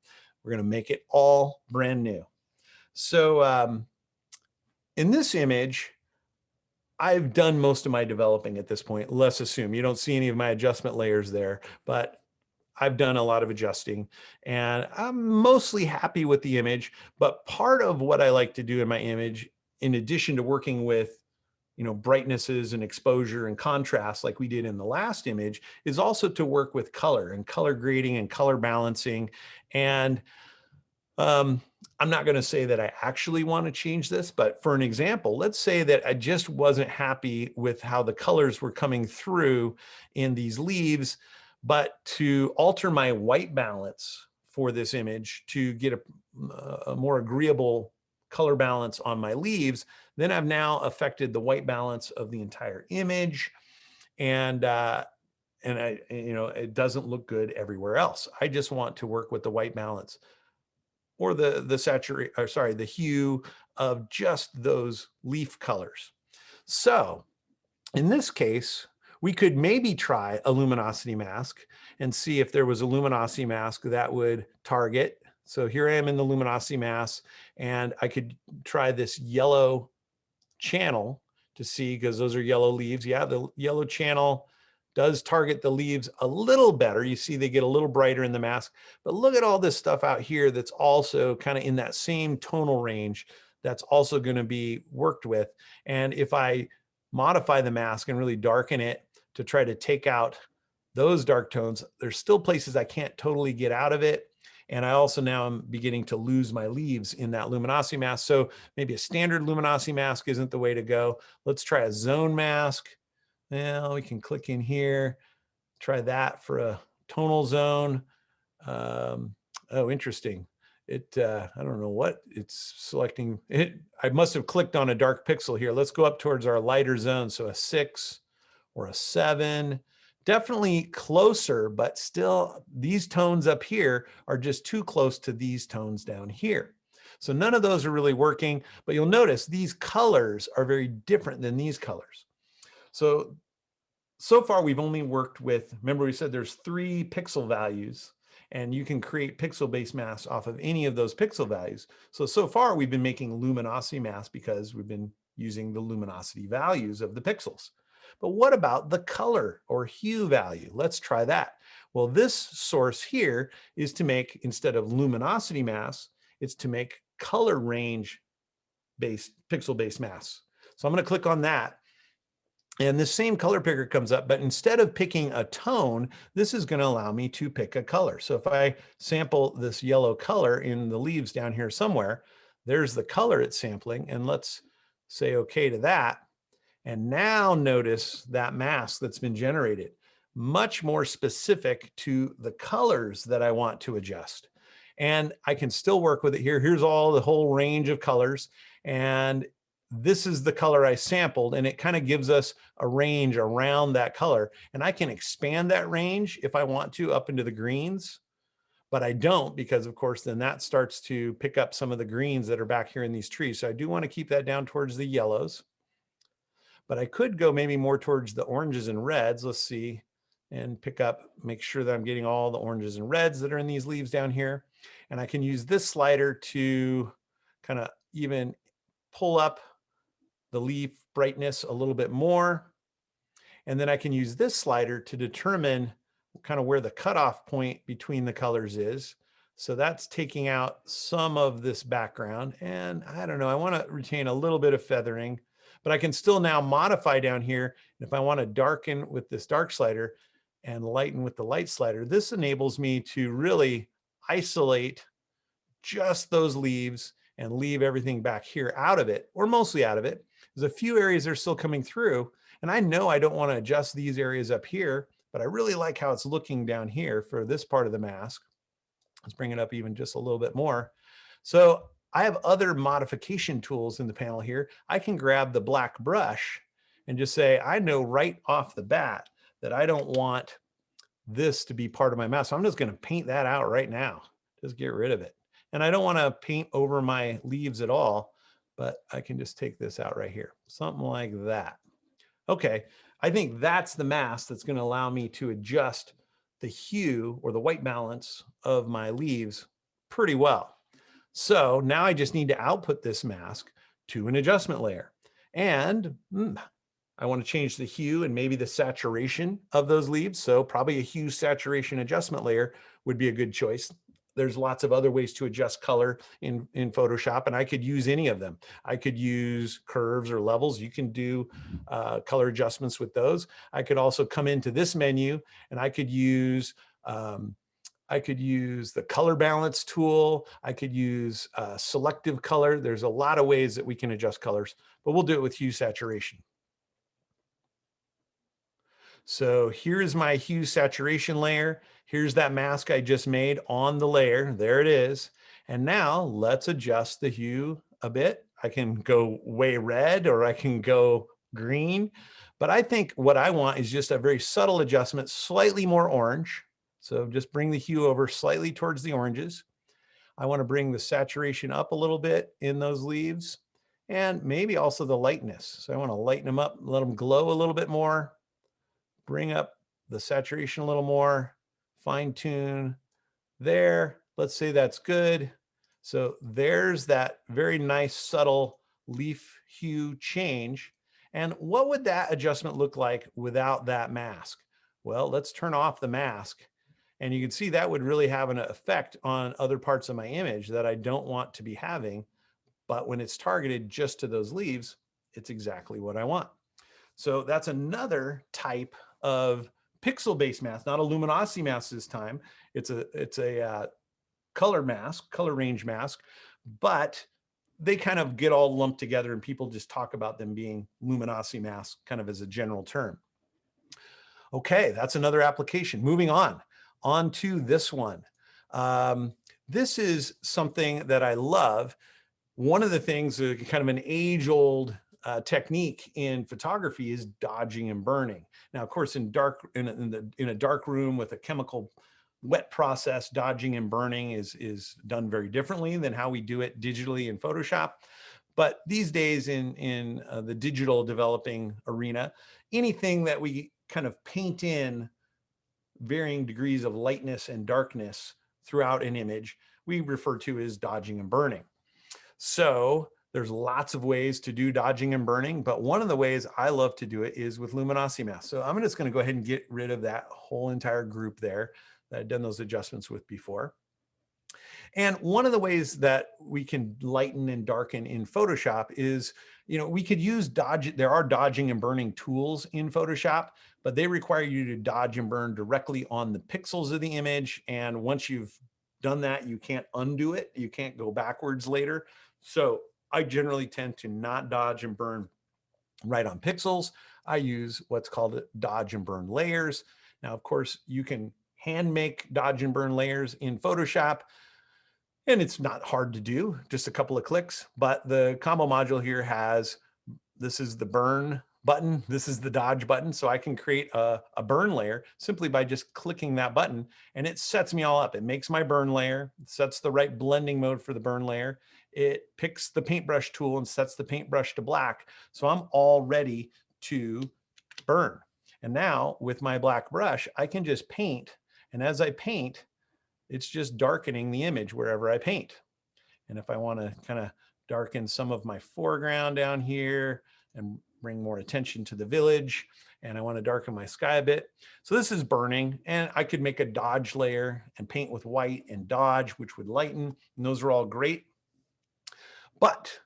We're going to make it all brand new. So in this image, I've done most of my developing at this point. Let's assume you don't see any of my adjustment layers there, but I've done a lot of adjusting and I'm mostly happy with the image. But part of what I like to do in my image, in addition to working with brightnesses and exposure and contrast like we did in the last image, is also to work with color and color grading and color balancing. And I'm not going to say that I actually want to change this, but for an example, let's say that I just wasn't happy with how the colors were coming through in these leaves, but to alter my white balance for this image to get a more agreeable color balance on my leaves, then I've now affected the white balance of the entire image. And it doesn't look good everywhere else. I just want to work with the white balance or the hue of just those leaf colors. So in this case, we could maybe try a luminosity mask and see if there was a luminosity mask that would target. So here I am in the luminosity mask, and I could try this yellow channel to see, because those are yellow leaves. Yeah, the yellow channel does target the leaves a little better. You see they get a little brighter in the mask, but look at all this stuff out here that's also kind of in that same tonal range that's also going to be worked with. And if I modify the mask and really darken it to try to take out those dark tones, there's still places I can't totally get out of it. And I also now am beginning to lose my leaves in that luminosity mask. So maybe a standard luminosity mask isn't the way to go. Let's try a zone mask. Well, we can click in here, try that for a tonal zone. Oh, interesting. I don't know what it's selecting. I must have clicked on a dark pixel here. Let's go up towards our lighter zone. So a 6 or a 7, definitely closer, but still these tones up here are just too close to these tones down here. So none of those are really working, but you'll notice these colors are very different than these colors. So far, we've only worked with, remember we said there's 3 pixel values, and you can create pixel-based masks off of any of those pixel values. So far, we've been making luminosity masks because we've been using the luminosity values of the pixels. But what about the color or hue value? Let's try that. Well, this source here is to make, instead of luminosity masks, it's to make color range-based, pixel-based masks. So I'm going to click on that. And the same color picker comes up, but instead of picking a tone, this is going to allow me to pick a color. So if I sample this yellow color in the leaves down here somewhere, there's the color it's sampling. And let's say okay to that. And now notice that mask that's been generated, much more specific to the colors that I want to adjust. And I can still work with it here. Here's all the whole range of colors. And this is the color I sampled, and it kind of gives us a range around that color. And I can expand that range if I want to up into the greens, but I don't, because of course, then that starts to pick up some of the greens that are back here in these trees. So I do want to keep that down towards the yellows, but I could go maybe more towards the oranges and reds. Let's see, and pick up, make sure that I'm getting all the oranges and reds that are in these leaves down here. And I can use this slider to kind of even pull up the leaf brightness a little bit more. And then I can use this slider to determine kind of where the cutoff point between the colors is. So that's taking out some of this background. And I don't know, I want to retain a little bit of feathering, but I can still now modify down here. And if I want to darken with this dark slider and lighten with the light slider, this enables me to really isolate just those leaves and leave everything back here out of it, or mostly out of it. There's a few areas that are still coming through, and I know I don't want to adjust these areas up here, but I really like how it's looking down here for this part of the mask. Let's bring it up even just a little bit more. So I have other modification tools in the panel here. I can grab the black brush and just say, I know right off the bat that I don't want this to be part of my mask. So I'm just going to paint that out right now. Just get rid of it. And I don't want to paint over my leaves at all. but I can just take this out right here. Something like that. Okay, I think that's the mask that's going to allow me to adjust the hue or the white balance of my leaves pretty well. So now I just need to output this mask to an adjustment layer. And I want to change the hue and maybe the saturation of those leaves. So probably a hue saturation adjustment layer would be a good choice. There's lots of other ways to adjust color in Photoshop, and I could use any of them. I could use curves or levels. You can do color adjustments with those. I could also come into this menu and I could use the color balance tool. I could use selective color. There's a lot of ways that we can adjust colors, but we'll do it with hue saturation. So here's my hue saturation layer. Here's that mask I just made on the layer. There it is. And now let's adjust the hue a bit. I can go way red or I can go green, but I think what I want is just a very subtle adjustment, slightly more orange. So just bring the hue over slightly towards the oranges. I want to bring the saturation up a little bit in those leaves and maybe also the lightness. So I want to lighten them up, let them glow a little bit more. Bring up the saturation a little more, fine tune there. Let's say that's good. So there's that very nice subtle leaf hue change. And what would that adjustment look like without that mask? Well, let's turn off the mask. And you can see that would really have an effect on other parts of my image that I don't want to be having. But when it's targeted just to those leaves, it's exactly what I want. So that's another type of pixel-based mask, not a luminosity mask this time. It's a color mask, color range mask, but they kind of get all lumped together and people just talk about them being luminosity masks kind of as a general term. Okay, that's another application. Moving on to this one. This is something that I love. One of the things, kind of an age-old technique in photography is dodging and burning. Now, of course, in a dark room with a chemical wet process, dodging and burning is done very differently than how we do it digitally in Photoshop. But these days in the digital developing arena, anything that we kind of paint in varying degrees of lightness and darkness throughout an image, we refer to as dodging and burning. So there's lots of ways to do dodging and burning, but one of the ways I love to do it is with Luminosity Mask. So I'm just going to go ahead and get rid of that whole entire group there that I've done those adjustments with before. And one of the ways that we can lighten and darken in Photoshop is, we could use there are dodging and burning tools in Photoshop, but they require you to dodge and burn directly on the pixels of the image. And once you've done that, you can't undo it. You can't go backwards later. So I generally tend to not dodge and burn right on pixels. I use what's called dodge and burn layers. Now, of course, you can hand make dodge and burn layers in Photoshop, and it's not hard to do, just a couple of clicks. But the combo module here this is the burn button, this is the dodge button. So I can create a burn layer simply by just clicking that button, and it sets me all up. It makes my burn layer, sets the right blending mode for the burn layer. It picks the paintbrush tool and sets the paintbrush to black. So I'm all ready to burn. And now with my black brush, I can just paint. And as I paint, it's just darkening the image wherever I paint. And if I want to kind of darken some of my foreground down here and bring more attention to the village, and I want to darken my sky a bit. So this is burning, and I could make a dodge layer and paint with white and dodge, which would lighten, and those are all great. But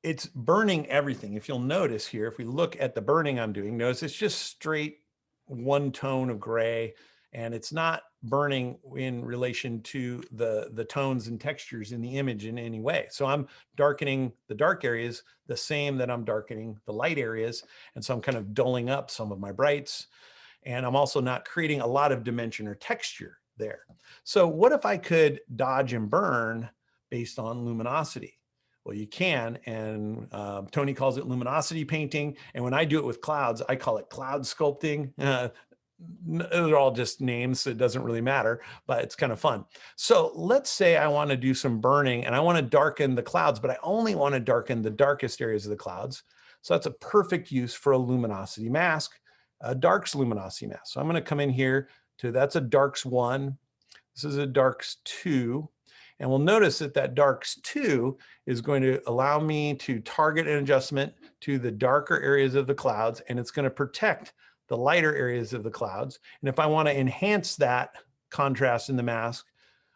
it's burning everything. If you'll notice here, if we look at the burning I'm doing, notice it's just straight one tone of gray, and it's not burning in relation to the tones and textures in the image in any way. So I'm darkening the dark areas the same that I'm darkening the light areas. And so I'm kind of dulling up some of my brights. And I'm also not creating a lot of dimension or texture there. So what if I could dodge and burn based on luminosity? Well, you can, and Tony calls it luminosity painting. And when I do it with clouds, I call it cloud sculpting. those are all just names, so it doesn't really matter, but it's kind of fun. So let's say I want to do some burning and I want to darken the clouds, but I only want to darken the darkest areas of the clouds. So that's a perfect use for a luminosity mask, a darks luminosity mask. So I'm going to come in here to, that's a darks 1. This is a darks 2. And we'll notice that that darks 2 is going to allow me to target an adjustment to the darker areas of the clouds, and it's going to protect the lighter areas of the clouds. And if I want to enhance that contrast in the mask,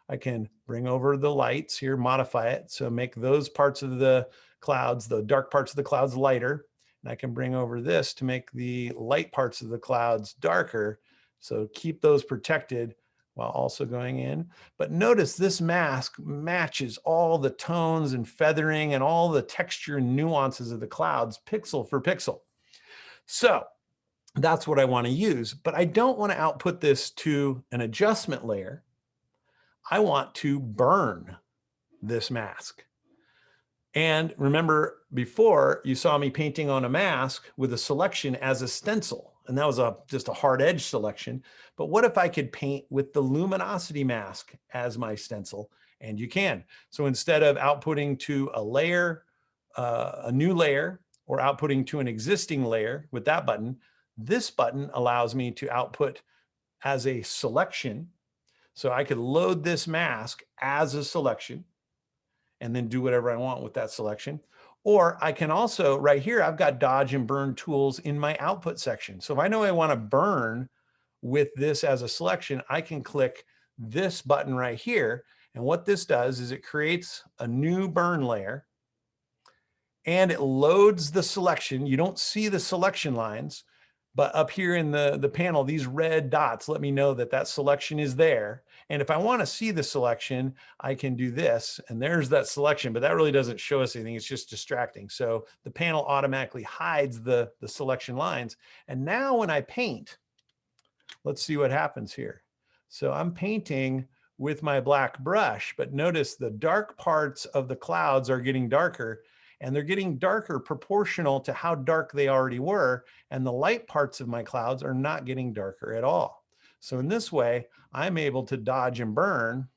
I can bring over the lights here, modify it. So make those parts of the clouds, the dark parts of the clouds, lighter. And I can bring over this to make the light parts of the clouds darker. So keep those protected while also going in. But notice this mask matches all the tones and feathering and all the texture and nuances of the clouds, pixel for pixel. So that's what I want to use, but I don't want to output this to an adjustment layer. I want to burn this mask. And remember, before you saw me painting on a mask with a selection as a stencil, and that was just a hard edge selection. But what if I could paint with the luminosity mask as my stencil? And you can. So instead of outputting to a layer, a new layer, or outputting to an existing layer with that button, this button allows me to output as a selection. So I could load this mask as a selection and then do whatever I want with that selection. Or I can also, right here, I've got dodge and burn tools in my output section. So if I know I want to burn with this as a selection, I can click this button right here. And what this does is it creates a new burn layer and it loads the selection. You don't see the selection lines, but up here in the panel, these red dots let me know that that selection is there. And if I want to see the selection, I can do this, and there's that selection, but that really doesn't show us anything. It's just distracting. So the panel automatically hides the selection lines. And now when I paint, let's see what happens here. So I'm painting with my black brush, but notice the dark parts of the clouds are getting darker, and they're getting darker proportional to how dark they already were. And the light parts of my clouds are not getting darker at all. So in this way, I'm able to dodge and burn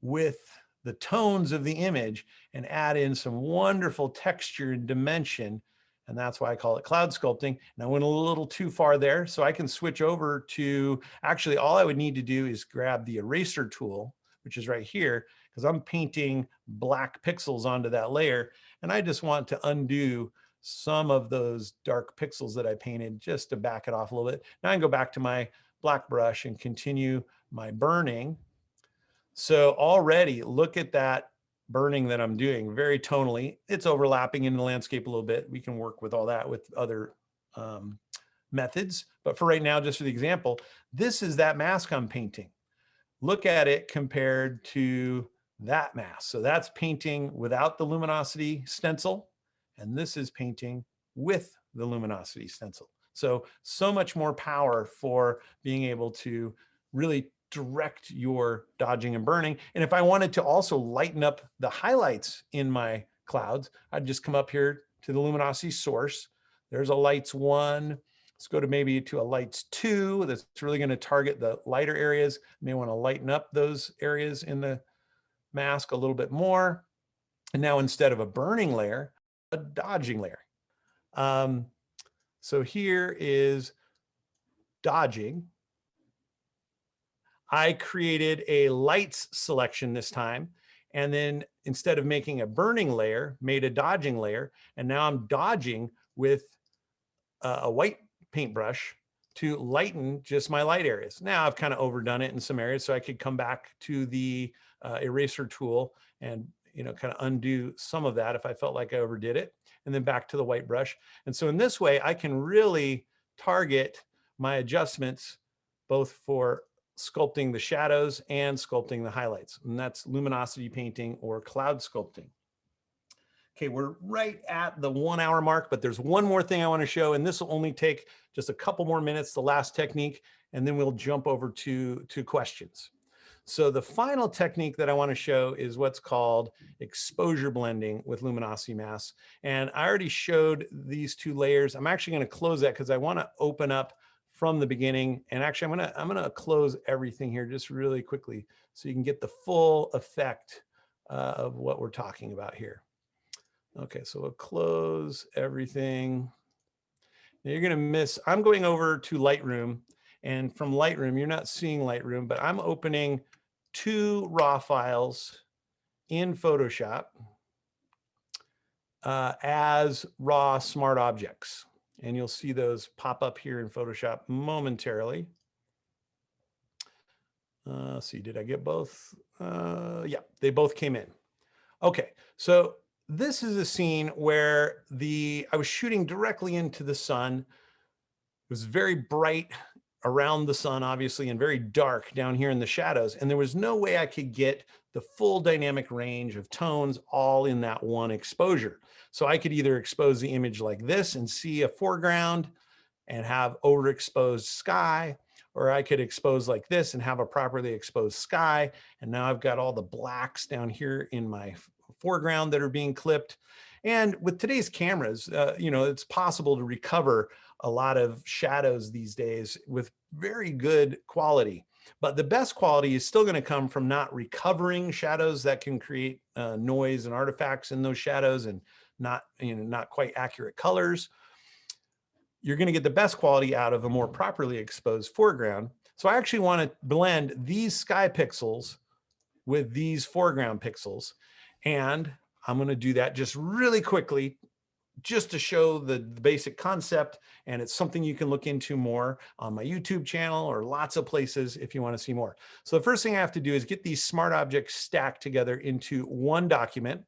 with the tones of the image and add in some wonderful texture and dimension. And that's why I call it cloud sculpting. And I went a little too far there, so I can switch over to, actually all I would need to do is grab the eraser tool, which is right here, because I'm painting black pixels onto that layer. And I just want to undo some of those dark pixels that I painted just to back it off a little bit. Now I can go back to my black brush and continue my burning. So already look at that burning that I'm doing, very tonally. It's overlapping in the landscape a little bit. We can work with all that with other methods. But for right now, just for the example, this is that mask I'm painting. Look at it compared to that mask. So that's painting without the luminosity stencil, and this is painting with the luminosity stencil. So much more power for being able to really direct your dodging and burning. And if I wanted to also lighten up the highlights in my clouds, I'd just come up here to the luminosity source. There's a lights 1. Let's go to maybe to a lights 2. That's really going to target the lighter areas. You may want to lighten up those areas in the mask a little bit more. And now instead of a burning layer, a dodging layer. So here is dodging. I created a lights selection this time, and then instead of making a burning layer, made a dodging layer, and now I'm dodging with a white paintbrush to lighten just my light areas. Now I've kind of overdone it in some areas, so I could come back to the eraser tool and kind of undo some of that if I felt like I overdid it, and then back to the white brush. And so in this way, I can really target my adjustments both for sculpting the shadows and sculpting the highlights. And that's luminosity painting or cloud sculpting. Okay, we're right at the 1 hour mark, but there's one more thing I want to show, and this will only take just a couple more minutes, the last technique, and then we'll jump over to questions. So the final technique that I want to show is what's called exposure blending with luminosity masks. And I already showed these 2 layers. I'm actually going to close that because I want to open up from the beginning. And actually, I'm gonna close everything here just really quickly so you can get the full effect of what we're talking about here. Okay, so we'll close everything. Now you're gonna miss, I'm going over to Lightroom, and from Lightroom, you're not seeing Lightroom, but I'm opening 2 raw files in Photoshop as raw smart objects. And you'll see those pop up here in Photoshop momentarily. Let's see, did I get both? Yeah, they both came in. Okay, so this is a scene where I was shooting directly into the sun. It was very bright around the sun, obviously, and very dark down here in the shadows. And there was no way I could get the full dynamic range of tones all in that one exposure. So I could either expose the image like this and see a foreground and have overexposed sky, or I could expose like this and have a properly exposed sky. And now I've got all the blacks down here in my foreground that are being clipped. And with today's cameras, you know, it's possible to recover a lot of shadows these days with very good quality. But the best quality is still going to come from not recovering shadows that can create noise and artifacts in those shadows and not, you know, not quite accurate colors. You're going to get the best quality out of a more properly exposed foreground. So I actually want to blend these sky pixels with these foreground pixels. And I'm going to do that just really quickly, just to show the basic concept. And it's something you can look into more on my YouTube channel or lots of places if you want to see more. So the first thing I have to do is get these smart objects stacked together into one document.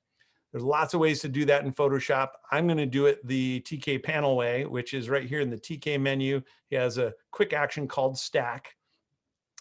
There's lots of ways to do that in Photoshop. I'm going to do it the TK panel way, which is right here in the TK menu. It has a quick action called stack.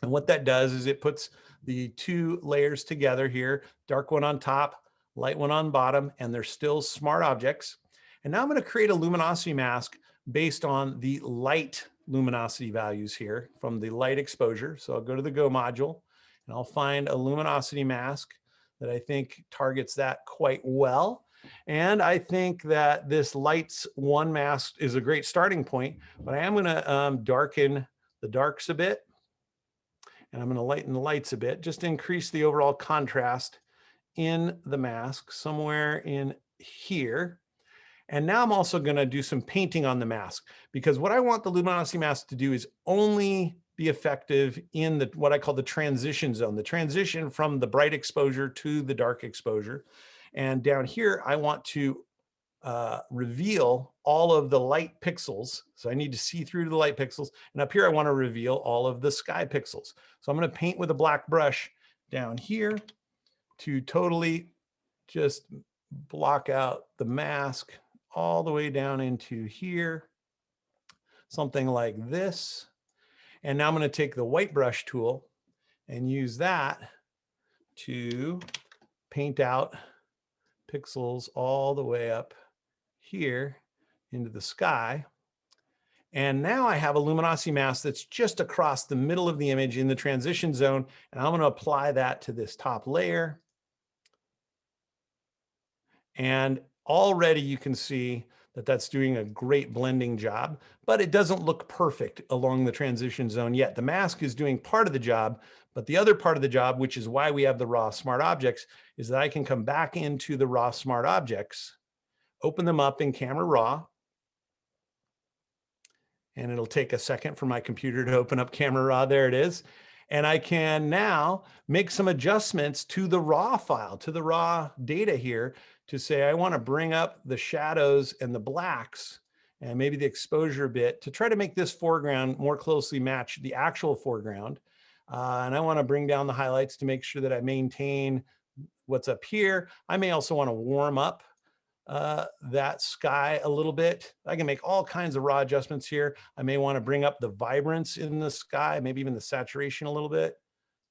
And what that does is it puts the 2 layers together here, dark one on top, light one on bottom, and they're still smart objects. And now I'm going to create a luminosity mask based on the light luminosity values here from the light exposure. So I'll go to the Go module and I'll find a luminosity mask that I think targets that quite well. And I think that this lights 1 mask is a great starting point, but I am going to darken the darks a bit. And I'm going to lighten the lights a bit, just to increase the overall contrast in the mask somewhere in here. And now I'm also going to do some painting on the mask, because what I want the luminosity mask to do is only be effective in the what I call the transition zone, the transition from the bright exposure to the dark exposure. And down here, I want to reveal all of the light pixels. So I need to see through to the light pixels. And up here, I want to reveal all of the sky pixels. So I'm going to paint with a black brush down here to totally just block out the mask all the way down into here, something like this. And now I'm going to take the white brush tool and use that to paint out pixels all the way up here into the sky. And now I have a luminosity mask that's just across the middle of the image in the transition zone. And I'm going to apply that to this top layer. And already you can see that that's doing a great blending job, but it doesn't look perfect along the transition zone yet. The mask is doing part of the job, but the other part of the job, which is why we have the raw smart objects, is that I can come back into the raw smart objects, open them up in Camera Raw, and it'll take a second for my computer to open up Camera Raw. There it is. And I can now make some adjustments to the raw file, to the raw data here, to say I want to bring up the shadows and the blacks and maybe the exposure a bit to try to make this foreground more closely match the actual foreground. And I want to bring down the highlights to make sure that I maintain what's up here. I may also want to warm up that sky a little bit. I can make all kinds of raw adjustments here. I may want to bring up the vibrance in the sky, maybe even the saturation a little bit,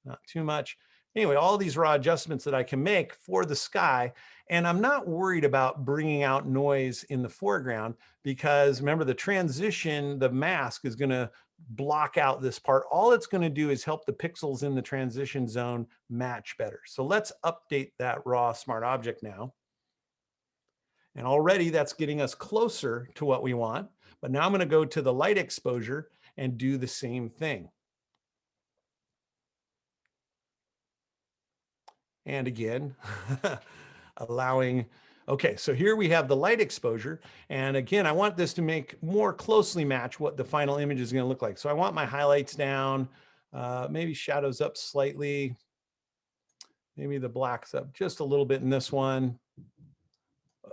not too much. Anyway, all these raw adjustments that I can make for the sky. And I'm not worried about bringing out noise in the foreground, because remember, the transition, the mask is going to block out this part. All it's going to do is help the pixels in the transition zone match better. So let's update that raw smart object now. And already that's getting us closer to what we want. But now I'm going to go to the light exposure and do the same thing. And again, allowing, okay, so here we have the light exposure. And again, I want this to make more closely match what the final image is going to look like. So I want my highlights down, maybe shadows up slightly. Maybe the black's up just a little bit in this one.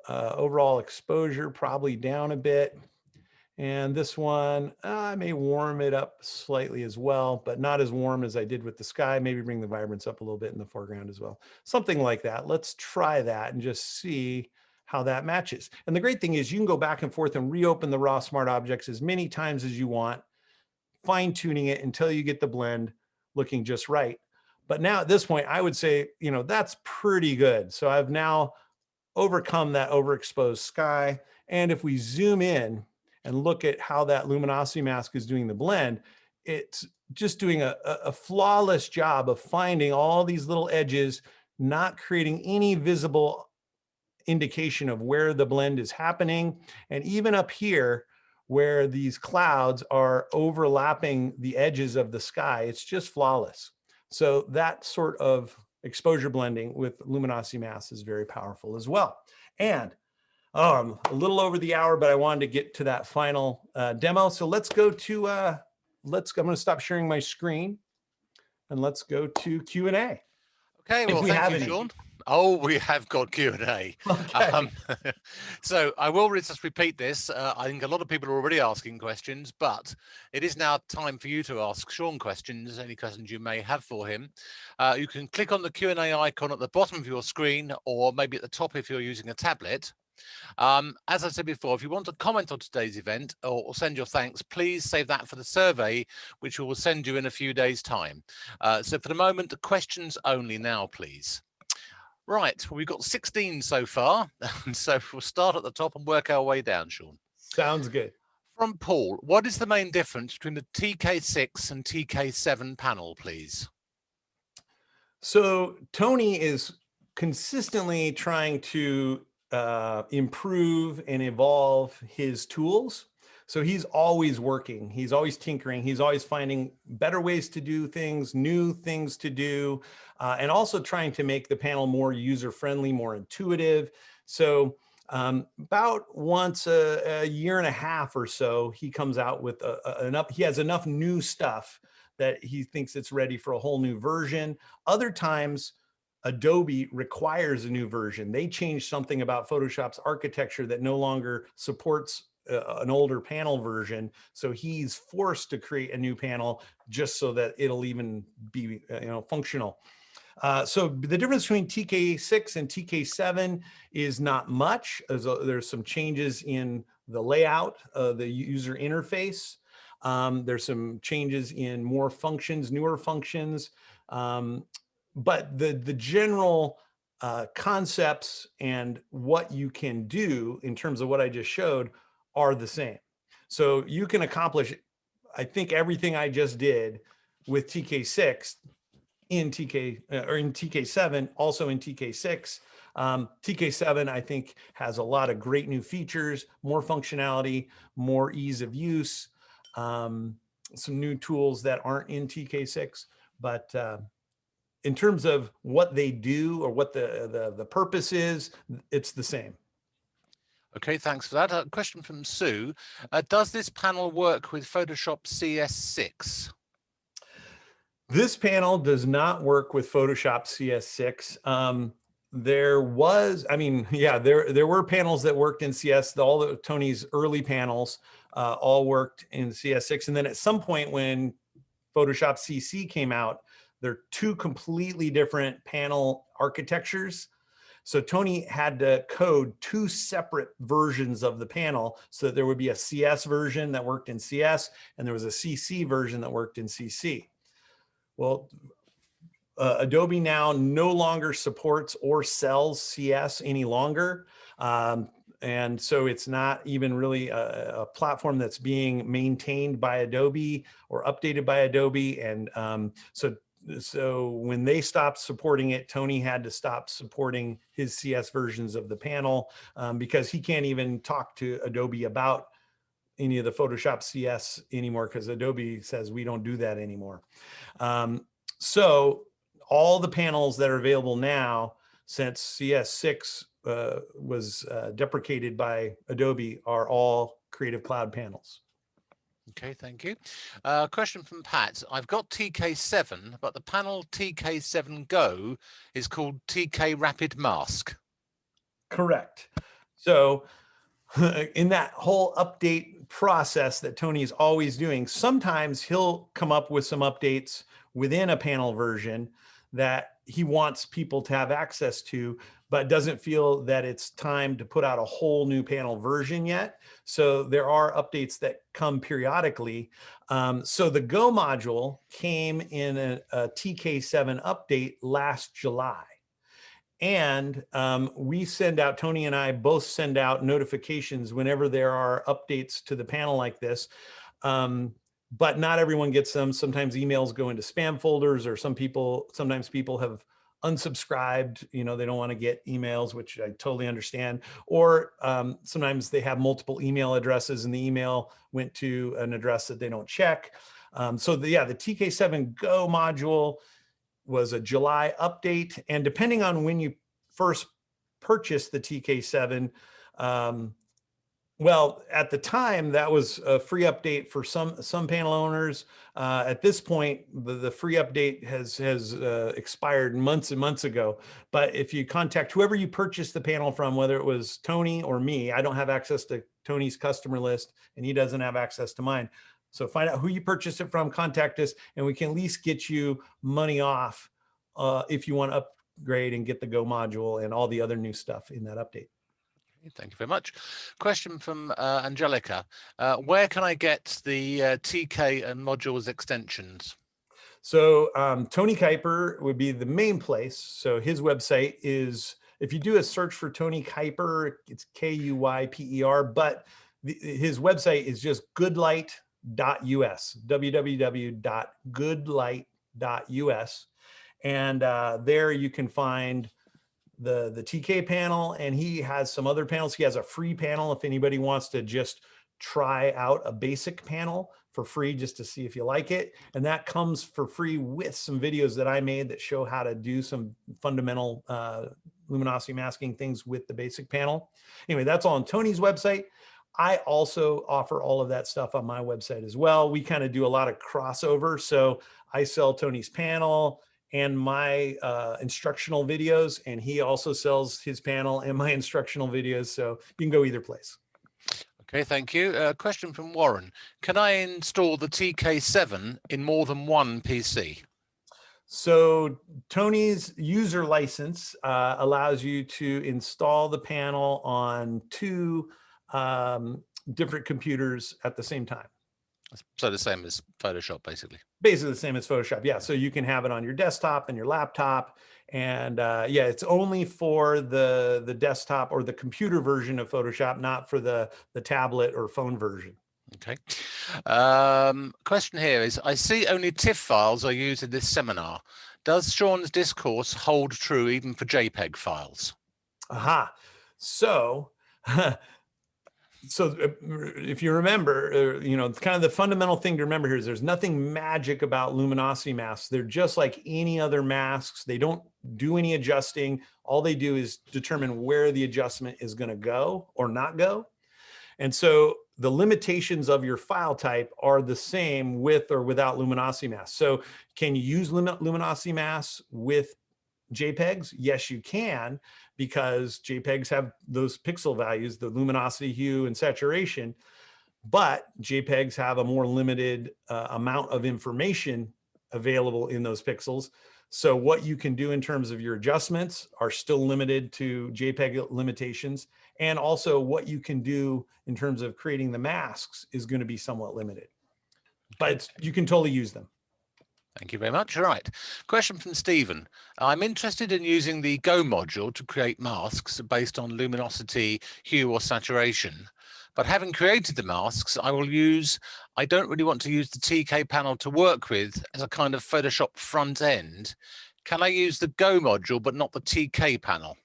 Overall exposure probably down a bit. And this one, I may warm it up slightly as well, but not as warm as I did with the sky. Maybe bring the vibrance up a little bit in the foreground as well. Something like that. Let's try that and just see how that matches. And the great thing is you can go back and forth and reopen the raw smart objects as many times as you want, fine tuning it until you get the blend looking just right. But now at this point, I would say, you know, that's pretty good. So I've now overcome that overexposed sky. And if we zoom in and look at how that luminosity mask is doing the blend, it's just doing a flawless job of finding all these little edges, not creating any visible indication of where the blend is happening. And even up here, where these clouds are overlapping the edges of the sky, it's just flawless. So that sort of exposure blending with luminosity mask is very powerful as well. And a little over the hour, but I wanted to get to that final demo. So let's go to, I'm going to stop sharing my screen and let's go to Q&A. Okay, well, thank you, Sean. Oh, we have got Q&A. Okay. So I will just repeat this. I think a lot of people are already asking questions, but it is now time for you to ask Sean questions, any questions you may have for him. You can click on the Q&A icon at the bottom of your screen, or maybe at the top if you're using a tablet. As I said before, if you want to comment on today's event or send your thanks, please save that for the survey, which we will send you in a few days' time. So for the moment, questions only now, please. Right, well, we've got 16 so far, and so we'll start at the top and work our way down, Sean. Sounds good. From Paul, what is the main difference between the Tk6 and Tk7 panel, please? So Tony is consistently trying to improve and evolve his tools. So he's always working, he's always tinkering, he's always finding better ways to do things, new things to do, and also trying to make the panel more user-friendly, more intuitive. So about once a year and a half or so, he comes out with he has enough new stuff that he thinks it's ready for a whole new version. Other times, Adobe requires a new version. They changed something about Photoshop's architecture that no longer supports an older panel version. So he's forced to create a new panel just so that it'll even be functional. So the difference between TK6 and TK7 is not much. There's some changes in the layout, the user interface. There's some changes in more functions, newer functions. But the general concepts and what you can do in terms of what I just showed are the same. So you can accomplish, I think, everything I just did with TK6 in TK7, also in TK6. TK7, I think, has a lot of great new features, more functionality, more ease of use, some new tools that aren't in TK6. But in terms of what they do or what the purpose is, it's the same. Okay, thanks for that. A question from Sue. Does this panel work with Photoshop CS6? This panel does not work with Photoshop CS6. There was, I mean, yeah, there were panels that worked in CS. All of Tony's early panels all worked in CS6. And then at some point when Photoshop CC came out, they're two completely different panel architectures. So Tony had to code two separate versions of the panel so that there would be a CS version that worked in CS, and there was a CC version that worked in CC. Well, Adobe now no longer supports or sells CS any longer. And so it's not even really a platform that's being maintained by Adobe or updated by Adobe. And so when they stopped supporting it, Tony had to stop supporting his CS versions of the panel because he can't even talk to Adobe about any of the Photoshop CS anymore because Adobe says we don't do that anymore. So all the panels that are available now, since CS6 was deprecated by Adobe, are all Creative Cloud panels. Okay, thank you. Question from Pat. I've got TK7, but the panel TK7 Go is called TK Rapid Mask. Correct. So in that whole update process that Tony is always doing, sometimes he'll come up with some updates within a panel version that he wants people to have access to, but doesn't feel that it's time to put out a whole new panel version yet. So there are updates that come periodically. So the Go module came in a TK7 update last July. And we send out, Tony and I both send out notifications whenever there are updates to the panel like this. But not everyone gets them. Sometimes emails go into spam folders, or sometimes people have unsubscribed, they don't want to get emails, which I totally understand. Or sometimes they have multiple email addresses and the email went to an address that they don't check. So the TK7 Go module was a July update. And depending on when you first purchased the TK7, well, at the time, that was a free update for some panel owners. At this point, the free update has expired months and months ago. But if you contact whoever you purchased the panel from, whether it was Tony or me, I don't have access to Tony's customer list, and he doesn't have access to mine. So find out who you purchased it from, contact us, and we can at least get you money off if you want to upgrade and get the Go module and all the other new stuff in that update. Thank you very much. Question from Angelica. Where can I get the TK and modules extensions? So Tony Kuiper would be the main place. So his website is, if you do a search for Tony Kuiper, it's Kuyper, but his website is just goodlight.us, www.goodlight.us. And there you can find the TK panel, and he has some other panels. He has a free panel if anybody wants to just try out a basic panel for free just to see if you like it. And that comes for free with some videos that I made that show how to do some fundamental luminosity masking things with the basic panel. Anyway, that's all on Tony's website. I also offer all of that stuff on my website as well. We kind of do a lot of crossover. So I sell Tony's panel and my instructional videos, and he also sells his panel and my instructional videos. So you can go either place. Okay, thank you. Question from Warren. Can I install the TK7 in more than one PC? So Tony's user license allows you to install the panel on two different computers at the same time. So the same as Photoshop, basically. Basically the same as Photoshop, yeah. So you can have it on your desktop and your laptop, and yeah, it's only for the desktop or the computer version of Photoshop, not for the tablet or phone version. Okay. Question here is, I see only TIFF files are used in this seminar. Does Sean's discourse hold true even for JPEG files? Aha. So if you remember, kind of the fundamental thing to remember here is there's nothing magic about luminosity masks. They're just like any other masks. They don't do any adjusting. All they do is determine where the adjustment is going to go or not go. And so the limitations of your file type are the same with or without luminosity masks. So can you use luminosity masks with JPEGs? Yes, you can, because JPEGs have those pixel values, the luminosity, hue, and saturation, but JPEGs have a more limited amount of information available in those pixels. So what you can do in terms of your adjustments are still limited to JPEG limitations. And also what you can do in terms of creating the masks is going to be somewhat limited, but you can totally use them. Thank you very much. All right. Question from Stephen. I'm interested in using the Go module to create masks based on luminosity, hue, or saturation. But having created the masks, I don't really want to use the TK panel to work with as a kind of Photoshop front end. Can I use the Go module, but not the TK panel?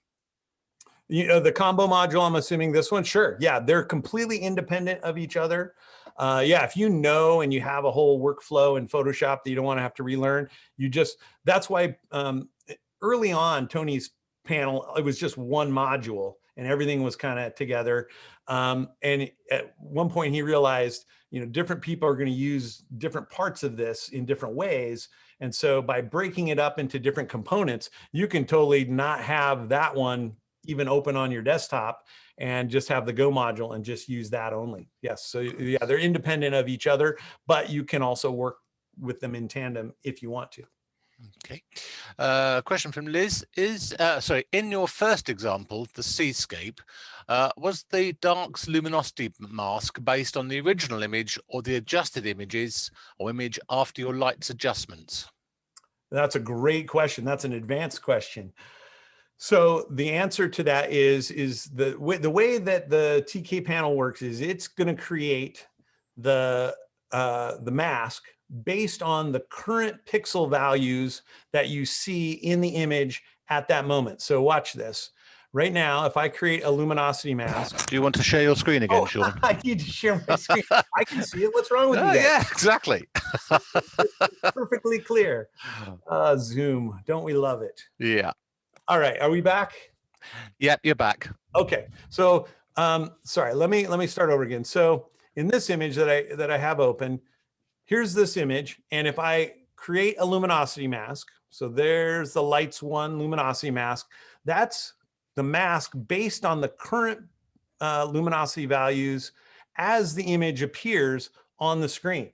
You know, the combo module, I'm assuming this one, sure. Yeah, they're completely independent of each other. Yeah, if you know and you have a whole workflow in Photoshop that you don't want to have to relearn, that's why early on, Tony's panel, it was just one module and everything was kind of together. And at one point he realized, you know, different people are going to use different parts of this in different ways. And so by breaking it up into different components, you can totally not have that one even open on your desktop and just have the Go module and just use that only. Yes. So yeah, they're independent of each other, but you can also work with them in tandem if you want to. Okay. Question from Liz is, sorry, in your first example, the seascape, was the Dark's luminosity mask based on the original image or the adjusted images or image after your lights adjustments? That's a great question. That's an advanced question. So the answer to that is the way that the TK panel works is it's going to create the mask based on the current pixel values that you see in the image at that moment. So watch this. Right now, if I create a luminosity mask. Do you want to share your screen again, Sean? I need to share my screen. I can see it. What's wrong with you guys? Yeah, exactly. It's perfectly clear. Zoom, don't we love it? Yeah. All right, are we back? Yep, you're back. Okay, so sorry, let me start over again. So in this image that I have open, here's this image, and if I create a luminosity mask, so there's the lights one luminosity mask, that's the mask based on the current luminosity values as the image appears on the screen.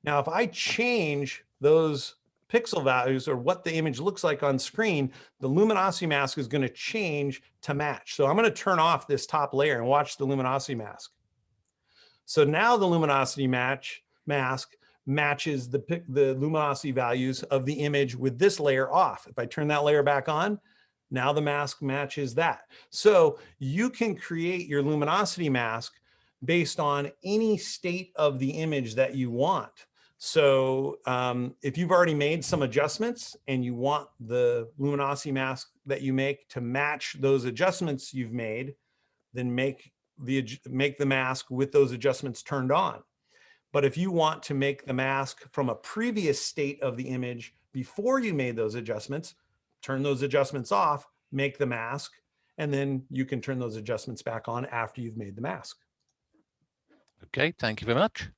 Now, if I change those pixel values or what the image looks like on screen, the luminosity mask is going to change to match. So I'm going to turn off this top layer and watch the luminosity mask. So now the luminosity mask matches the luminosity values of the image with this layer off. If I turn that layer back on, now the mask matches that. So you can create your luminosity mask based on any state of the image that you want. So if you've already made some adjustments and you want the luminosity mask that you make to match those adjustments you've made, then make the mask with those adjustments turned on. But if you want to make the mask from a previous state of the image before you made those adjustments, turn those adjustments off, make the mask, and then you can turn those adjustments back on after you've made the mask. Okay, thank you very much.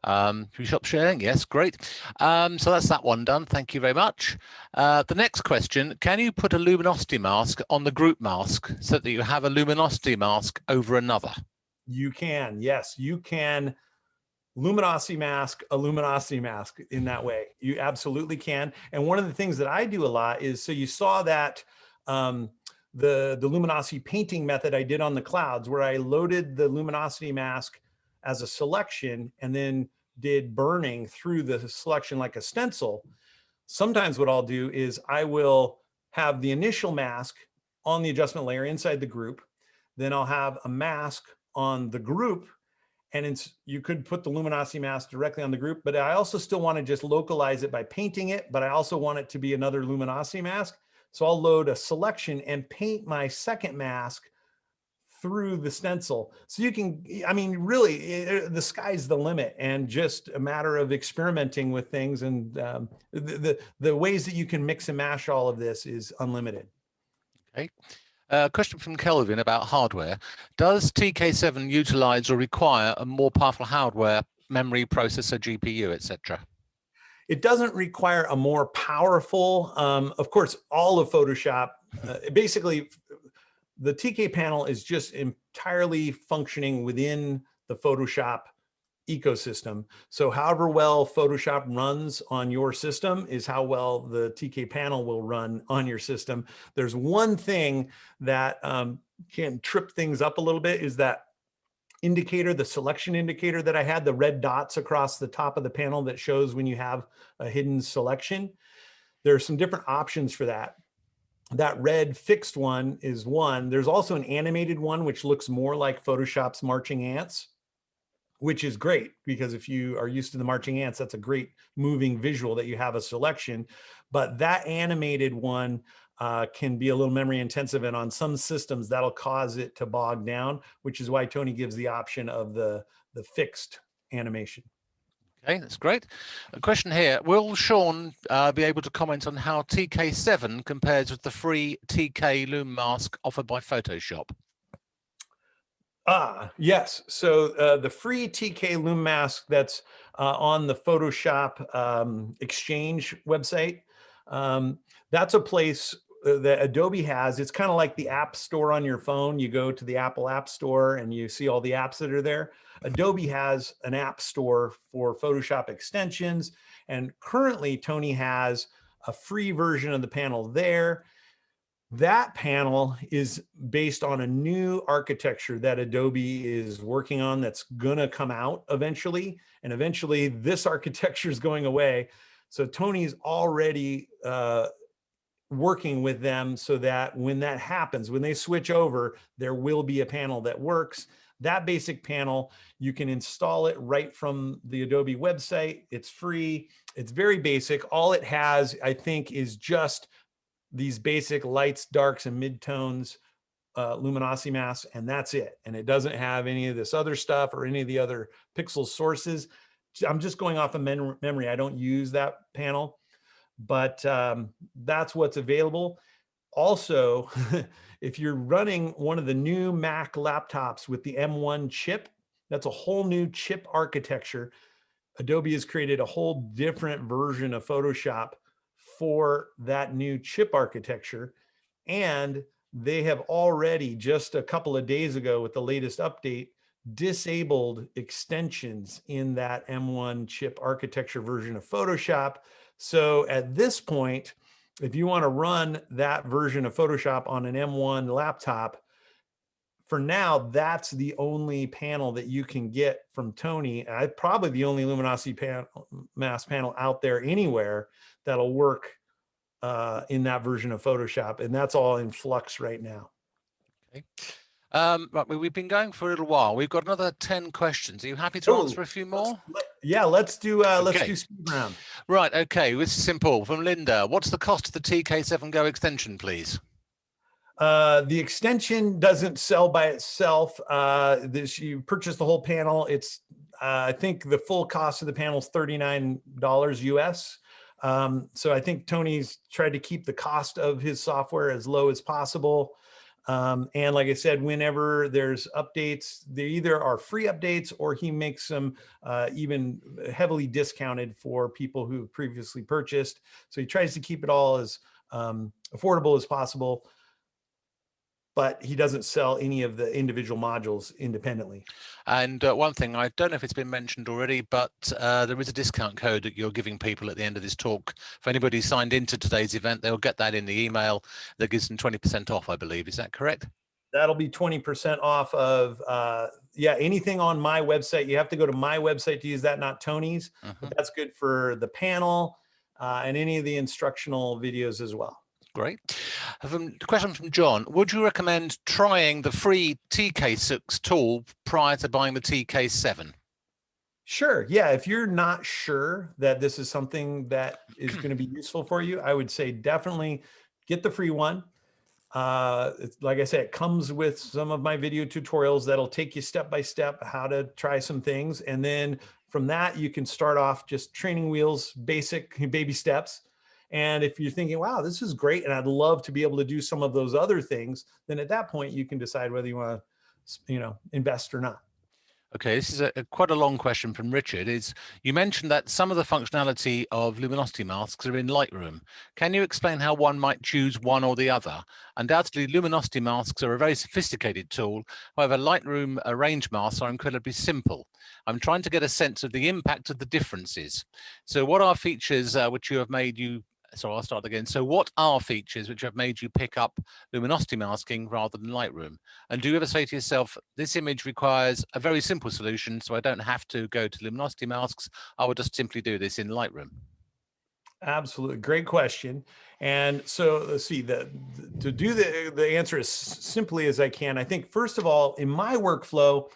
Can you stop sharing? Yes, great. So that's that one done. Thank you very much. The next question, can you put a luminosity mask on the group mask so that you have a luminosity mask over another? You can, yes, you can luminosity mask a luminosity mask in that way. You absolutely can. And one of the things that I do a lot is, so you saw that the luminosity painting method I did on the clouds, where I loaded the luminosity mask as a selection and then did burning through the selection like a stencil. Sometimes what I'll do is I will have the initial mask on the adjustment layer inside the group. Then I'll have a mask on the group, and you could put the luminosity mask directly on the group, but I also still want to just localize it by painting it, but I also want it to be another luminosity mask. So I'll load a selection and paint my second mask through the stencil. So you can, I mean, really, the sky's the limit, and just a matter of experimenting with things. And the ways that you can mix and mash all of this is unlimited. Okay. Question from Kelvin about hardware. Does Tk7 utilize or require a more powerful hardware, memory, processor, GPU, etc.? It doesn't require a more powerful, of course, all of Photoshop, basically, the TK panel is just entirely functioning within the Photoshop ecosystem. So however well Photoshop runs on your system is how well the TK panel will run on your system. There's one thing that can trip things up a little bit, is that indicator, the selection indicator that I had, the red dots across the top of the panel that shows when you have a hidden selection. There are some different options for that. That red fixed one is one. There's also an animated one, which looks more like Photoshop's marching ants, which is great because if you are used to the marching ants, that's a great moving visual that you have a selection. But that animated one can be a little memory intensive, and on some systems that'll cause it to bog down, which is why Tony gives the option of the fixed animation. Okay, that's great. A question here, will Sean be able to comment on how Tk7 compares with the free TK Loom mask offered by Photoshop? Yes. So the free TK Loom mask that's on the Photoshop Exchange website, that's a place that Adobe has. It's kind of like the App Store on your phone. You go to the Apple App Store and you see all the apps that are there. Adobe has an app store for Photoshop extensions. And currently, Tony has a free version of the panel there. That panel is based on a new architecture that Adobe is working on that's going to come out eventually. And eventually this architecture is going away. So Tony's already working with them so that when that happens, when they switch over, there will be a panel that works. That basic panel, you can install it right from the Adobe website. It's free. It's very basic. All it has, I think, is just these basic lights, darks, and midtones, luminosity masks, and that's it. And it doesn't have any of this other stuff or any of the other pixel sources. I'm just going off of memory. I don't use that panel, but that's what's available. Also, if you're running one of the new Mac laptops with the M1 chip, that's a whole new chip architecture. Adobe has created a whole different version of Photoshop for that new chip architecture. And they have already, just a couple of days ago with the latest update, disabled extensions in that M1 chip architecture version of Photoshop. So at this point, if you want to run that version of Photoshop on an M1 laptop, for now, that's the only panel that you can get from Tony. Probably the only Luminosity Mask panel out there anywhere that'll work in that version of Photoshop. And that's all in flux right now. Okay. Right, we've been going for a little while. We've got another 10 questions. Are you happy to answer a few more? Let's do speed round. Right, okay, this is simple. From Linda, what's the cost of the TK7 Go extension, please? The extension doesn't sell by itself. You purchase the whole panel. It's I think the full cost of the panel is $39 US. So I think Tony's tried to keep the cost of his software as low as possible. And like I said, whenever there's updates, they either are free updates or he makes them even heavily discounted for people who previously purchased. So he tries to keep it all as affordable as possible, but he doesn't sell any of the individual modules independently. And one thing, I don't know if it's been mentioned already, but there is a discount code that you're giving people at the end of this talk. For anybody signed into today's event, they'll get that in the email that gives them 20% off, I believe. Is that correct? That'll be 20% off of, anything on my website. You have to go to my website to use that, not Tony's. But that's good for the panel and any of the instructional videos as well. Great. Question from John. Would you recommend trying the free TK6 tool prior to buying the TK7? Sure. Yeah. If you're not sure that this is something that is going to be useful for you, I would say definitely get the free one. Like I said, it comes with some of my video tutorials that'll take you step by step how to try some things. And then from that, you can start off just training wheels, basic baby steps. And if you're thinking, wow, this is great, and I'd love to be able to do some of those other things, then at that point, you can decide whether you want to, invest or not. Okay, this is quite a long question from Richard. You mentioned that some of the functionality of Luminosity Masks are in Lightroom. Can you explain how one might choose one or the other? Undoubtedly, Luminosity Masks are a very sophisticated tool. However, Lightroom arrange masks are incredibly simple. I'm trying to get a sense of the impact of the differences. So what are features which you have made you So I'll start again. So what are features which have made you pick up luminosity masking rather than Lightroom? And do you ever say to yourself, this image requires a very simple solution, so I don't have to go to luminosity masks. I would just simply do this in Lightroom? Absolutely. Great question. And so let's see, to do the answer as simply as I can, I think, first of all, in my workflow,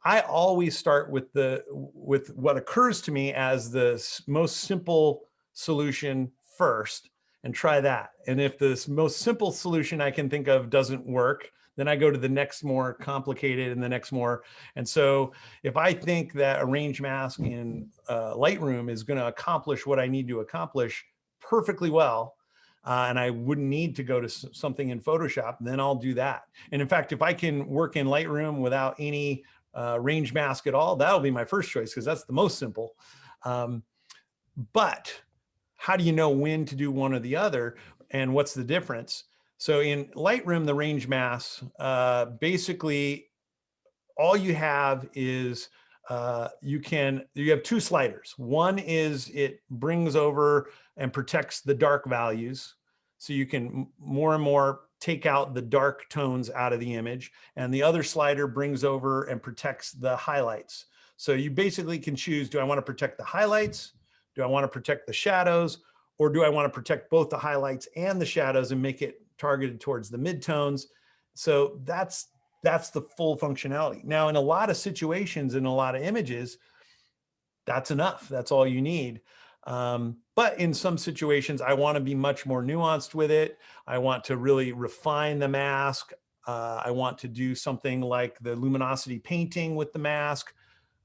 I always start with what occurs to me as the most simple solution first and try that. And if the most simple solution I can think of doesn't work, then I go to the next more complicated and the next more. And so if I think that a range mask in Lightroom is going to accomplish what I need to accomplish perfectly well, and I wouldn't need to go to something in Photoshop, then I'll do that. And in fact, if I can work in Lightroom without any range mask at all, that'll be my first choice because that's the most simple. But how do you know when to do one or the other, and what's the difference? So in Lightroom, the range mask, basically all you have is you have two sliders. One is it brings over and protects the dark values. So you can more and more take out the dark tones out of the image. And the other slider brings over and protects the highlights. So you basically can choose, do I want to protect the highlights? Do I want to protect the shadows? Or do I want to protect both the highlights and the shadows and make it targeted towards the midtones? So that's the full functionality. Now, in a lot of situations, in a lot of images, that's enough. That's all you need. But in some situations, I want to be much more nuanced with it. I want to really refine the mask. I want to do something like the luminosity painting with the mask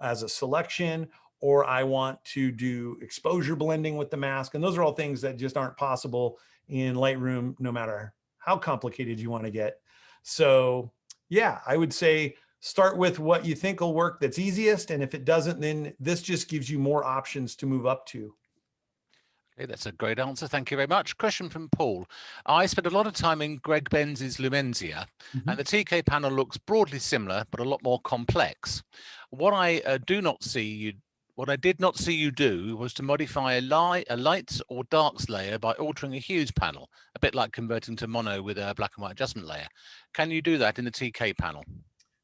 as a selection, or I want to do exposure blending with the mask. And those are all things that just aren't possible in Lightroom, no matter how complicated you want to get. So yeah, I would say start with what you think will work that's easiest. And if it doesn't, then this just gives you more options to move up to. Okay, that's a great answer. Thank you very much. Question from Paul. I spent a lot of time in Greg Benz's Lumenzia, and the TK panel looks broadly similar, but a lot more complex. What I did not see you do was to modify a lights or darks layer by altering a hues panel, a bit like converting to mono with a black and white adjustment layer. Can you do that in the TK panel?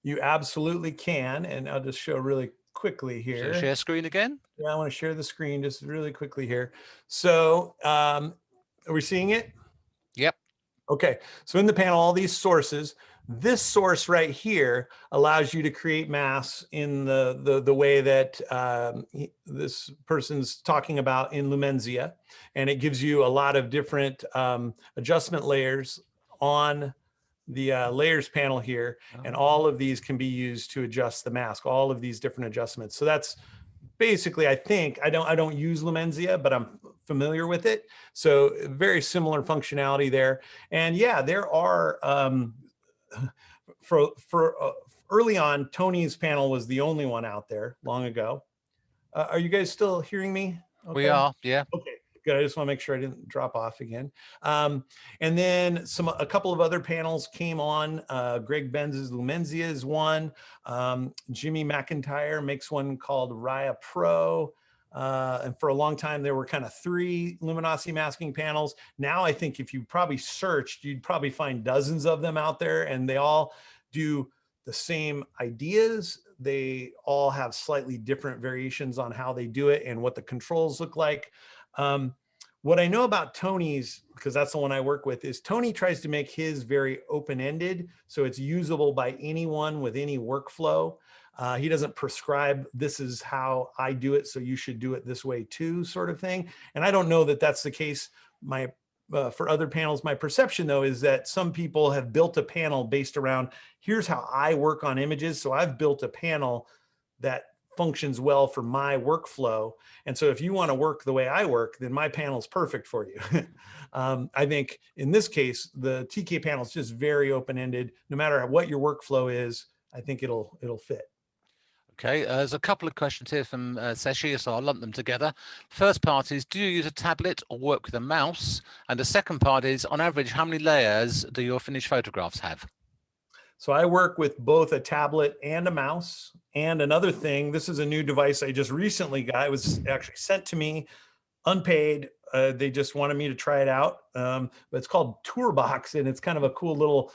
You absolutely can. And I'll just show really quickly here. Share screen again? Yeah, I want to share the screen just really quickly here. So are we seeing it? Yep. Okay, so in the panel, all these sources, this source right here allows you to create masks in the way that this person's talking about in Lumenzia. And it gives you a lot of different adjustment layers on the layers panel here. And all of these can be used to adjust the mask, all of these different adjustments. So that's basically, I think, I don't use Lumenzia, but I'm familiar with it. So very similar functionality there. And yeah, there are, early on, Tony's panel was the only one out there long ago. Are you guys still hearing me? Okay. We are, yeah. Okay. Good. I just want to make sure I didn't drop off again. And then a couple of other panels came on. Greg Benz's Lumenzia is one. Jimmy McIntyre makes one called Raya Pro. And for a long time, there were kind of 3 luminosity masking panels. Now, I think if you probably searched, you'd probably find dozens of them out there, and they all do the same ideas. They all have slightly different variations on how they do it and what the controls look like. What I know about Tony's, because that's the one I work with, is Tony tries to make his very open-ended, so it's usable by anyone with any workflow. He doesn't prescribe, this is how I do it, so you should do it this way too, sort of thing. And I don't know that that's the case for other panels. My perception, though, is that some people have built a panel based around, here's how I work on images. So I've built a panel that functions well for my workflow. And so if you want to work the way I work, then my panel is perfect for you. I think in this case, the TK panel is just very open-ended. No matter what your workflow is, I think it'll fit. Okay, there's a couple of questions here from Seshi, so I'll lump them together. First part is, do you use a tablet or work with a mouse? And the second part is, on average, how many layers do your finished photographs have? So I work with both a tablet and a mouse. And another thing, this is a new device I just recently got. It was actually sent to me unpaid. They just wanted me to try it out. But it's called Tourbox, and it's kind of a cool little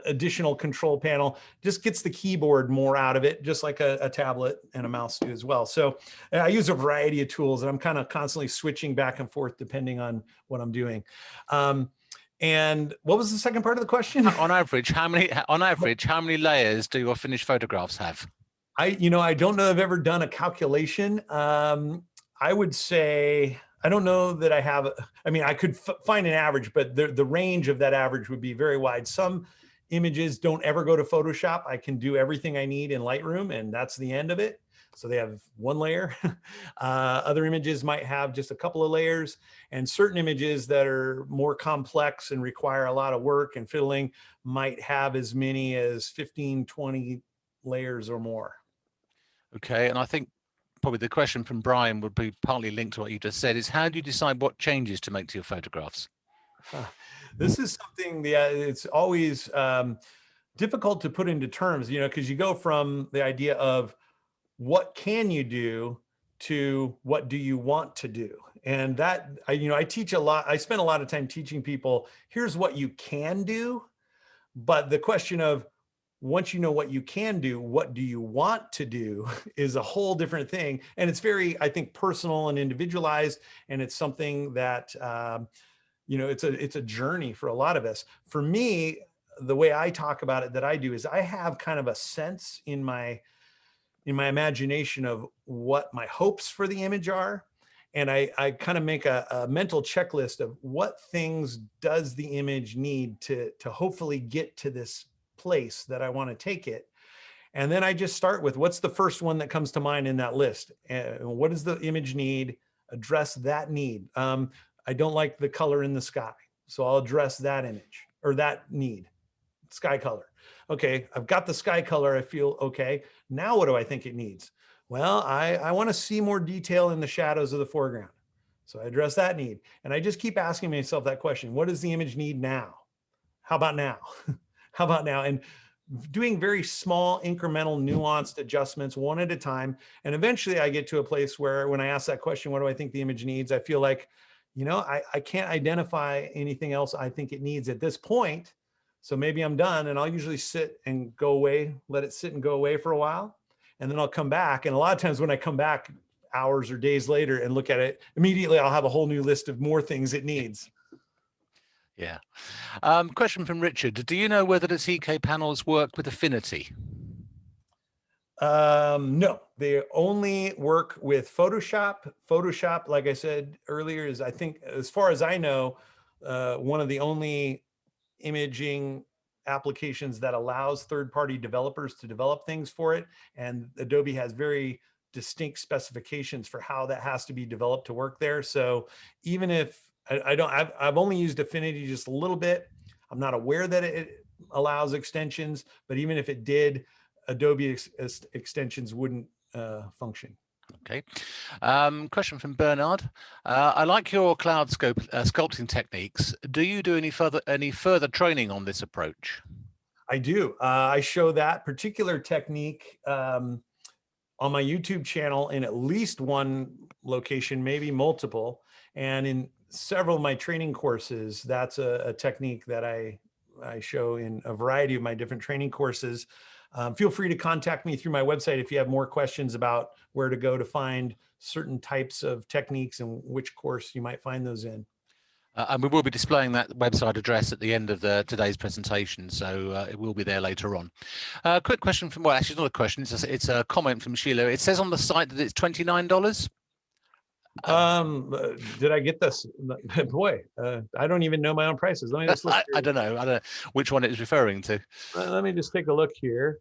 additional control panel. Just gets the keyboard more out of it, just like a tablet and a mouse do as well. So I use a variety of tools, and I'm kind of constantly switching back and forth depending on what I'm doing. And what was the second part of the question? On average, how many layers do your finished photographs have? I don't know if I've ever done a calculation. I would say, I don't know that I have, I mean, I could find an average, but the range of that average would be very wide. Some images don't ever go to Photoshop. I can do everything I need in Lightroom, and that's the end of it. So they have one layer. Other images might have just a couple of layers, and certain images that are more complex and require a lot of work and fiddling might have as many as 15, 20 layers or more. Okay, and I think probably the question from Brian would be partly linked to what you just said, is how do you decide what changes to make to your photographs? This is something that it's always difficult to put into terms, because you go from the idea of what can you do to what do you want to do. And that, I teach a lot. I spend a lot of time teaching people, here's what you can do. But the question of, once you know what you can do, what do you want to do is a whole different thing. And it's very, I think, personal and individualized. And it's something that, it's a journey for a lot of us. For me, the way I talk about it, that I do, is I have kind of a sense in my imagination of what my hopes for the image are. And I kind of make a mental checklist of what things does the image need to hopefully get to this place that I want to take it. And then I just start with, what's the first one that comes to mind in that list? What does the image need? Address that need. I don't like the color in the sky, so I'll address that image or that need. Sky color. Okay, I've got the sky color. I feel okay. Now what do I think it needs? Well, I want to see more detail in the shadows of the foreground. So I address that need. And I just keep asking myself that question. What does the image need now? How about now? How about now? And doing very small, incremental, nuanced adjustments one at a time. And eventually I get to a place where when I ask that question, what do I think the image needs? I feel like, I can't identify anything else I think it needs at this point. So maybe I'm done, and I'll usually sit and go away, let it sit and go away for a while. And then I'll come back. And a lot of times when I come back hours or days later and look at it, immediately I'll have a whole new list of more things it needs. Yeah. Question from Richard. Do you know whether the TK panels work with affinity? No, they only work with Photoshop. Photoshop, like I said earlier, is, I think, as far as I know, one of the only imaging applications that allows third-party developers to develop things for it. And Adobe has very distinct specifications for how that has to be developed to work there. So even if I've only used Affinity just a little bit. I'm not aware that it allows extensions, but even if it did, Adobe extensions wouldn't function. Okay. Question from Bernard. I like your cloud sculpting techniques. Do you do any further training on this approach? I do. I show that particular technique on my YouTube channel in at least one location, maybe multiple. And in several of my training courses, that's a technique that I show in a variety of my different training courses. Feel free to contact me through my website if you have more questions about where to go to find certain types of techniques and which course you might find those in. And we will be displaying that website address at the end of today's presentation, so it will be there later on. Quick question from, well, actually, it's not a question, it's a comment from Sheila. It says on the site that it's $29. Did I get this? Boy, I don't even know my own prices. Let me just look. I don't know which one it is referring to. Let me just take a look here.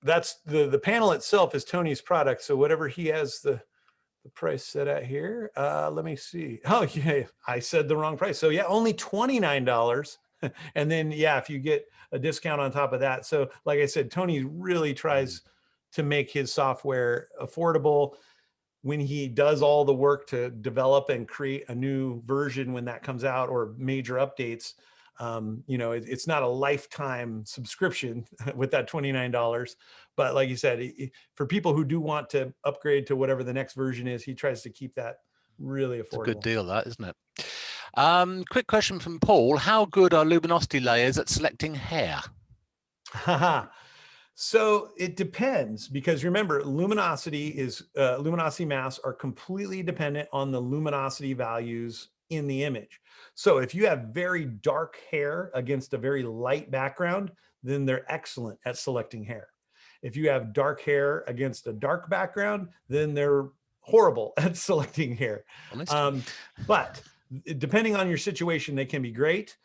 That's the panel itself is Tony's product. So whatever he has the price set at here. Let me see. Oh yeah, I said the wrong price. So yeah, only $29. And then yeah, if you get a discount on top of that. So like I said, Tony really tries to make his software affordable. When he does all the work to develop and create a new version when that comes out or major updates, it's not a lifetime subscription with that $29. But like you said, for people who do want to upgrade to whatever the next version is, he tries to keep that really affordable. It's a good deal, that, isn't it? Quick question from Paul. How good are luminosity layers at selecting hair? So it depends, because remember, luminosity masks are completely dependent on the luminosity values in the image. So if you have very dark hair against a very light background, then they're excellent at selecting hair. If you have dark hair against a dark background, then they're horrible at selecting hair. But depending on your situation, they can be great.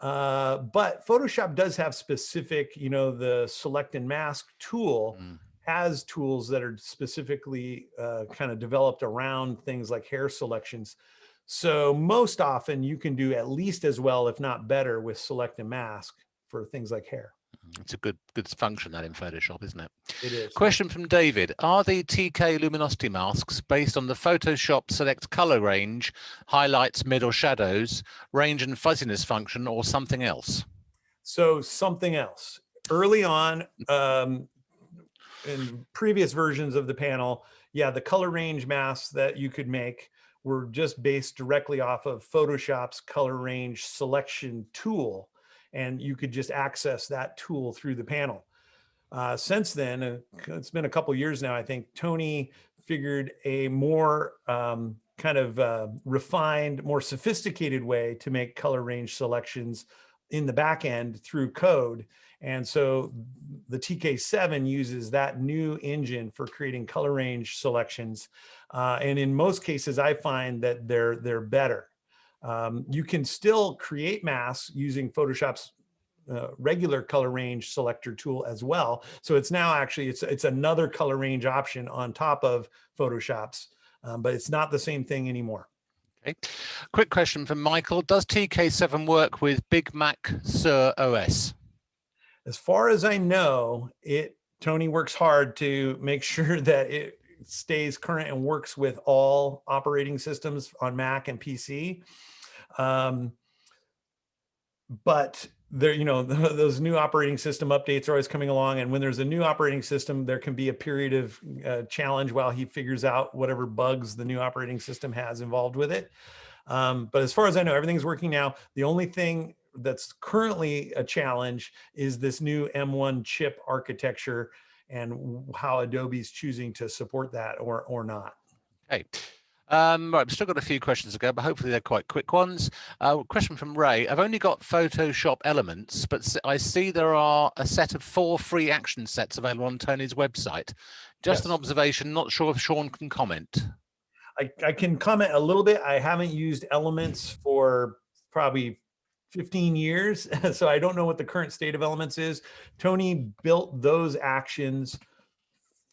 But Photoshop does have specific, the select and mask tool has tools that are specifically kind of developed around things like hair selections. So most often you can do at least as well, if not better, with select and mask for things like hair. It's a good function that in Photoshop, isn't it? It is. Question from David. Are the TK luminosity masks based on the Photoshop select color range, highlights, mid or shadows, range and fuzziness function, or something else? So something else. Early on, in previous versions of the panel, yeah, the color range masks that you could make were just based directly off of Photoshop's color range selection tool. And you could just access that tool through the panel. Since then, it's been a couple years now, I think Tony figured a more refined, more sophisticated way to make color range selections in the back end through code. And so the Tk7 uses that new engine for creating color range selections. And in most cases, I find that they're better. You can still create masks using Photoshop's regular color range selector tool as well. So it's now actually, it's another color range option on top of Photoshop's, but it's not the same thing anymore. Okay. Quick question from Michael. Does Tk7 work with Big Mac Sur OS? As far as I know, Tony works hard to make sure that it stays current and works with all operating systems on Mac and PC. But there, those new operating system updates are always coming along. And when there's a new operating system, there can be a period of challenge while he figures out whatever bugs the new operating system has involved with it. But as far as I know, everything's working now. The only thing that's currently a challenge is this new M1 chip architecture and how Adobe's choosing to support that or not. Okay. Right, we've still got a few questions to go, but hopefully they're quite quick ones. Question from Ray. I've only got Photoshop Elements, but I see there are a set of 4 free action sets available on Tony's website. Just an observation, not sure if Sean can comment. I can comment a little bit. I haven't used Elements for probably 15 years, so I don't know what the current state of Elements is. Tony built those actions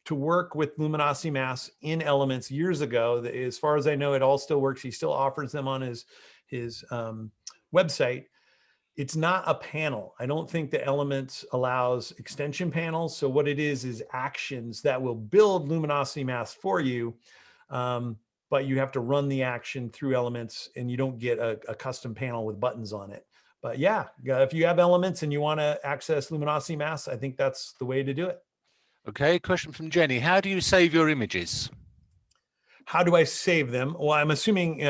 to work with Luminosity Mass in Elements years ago. As far as I know, it all still works. He still offers them on his website. It's not a panel. I don't think the Elements allows extension panels. So what it is actions that will build Luminosity Mass for you. But you have to run the action through Elements and you don't get a custom panel with buttons on it. But yeah, if you have Elements and you want to access Luminosity Mass, I think that's the way to do it. Okay, question from Jenny. How do you save your images? How do I save them? Well, I'm assuming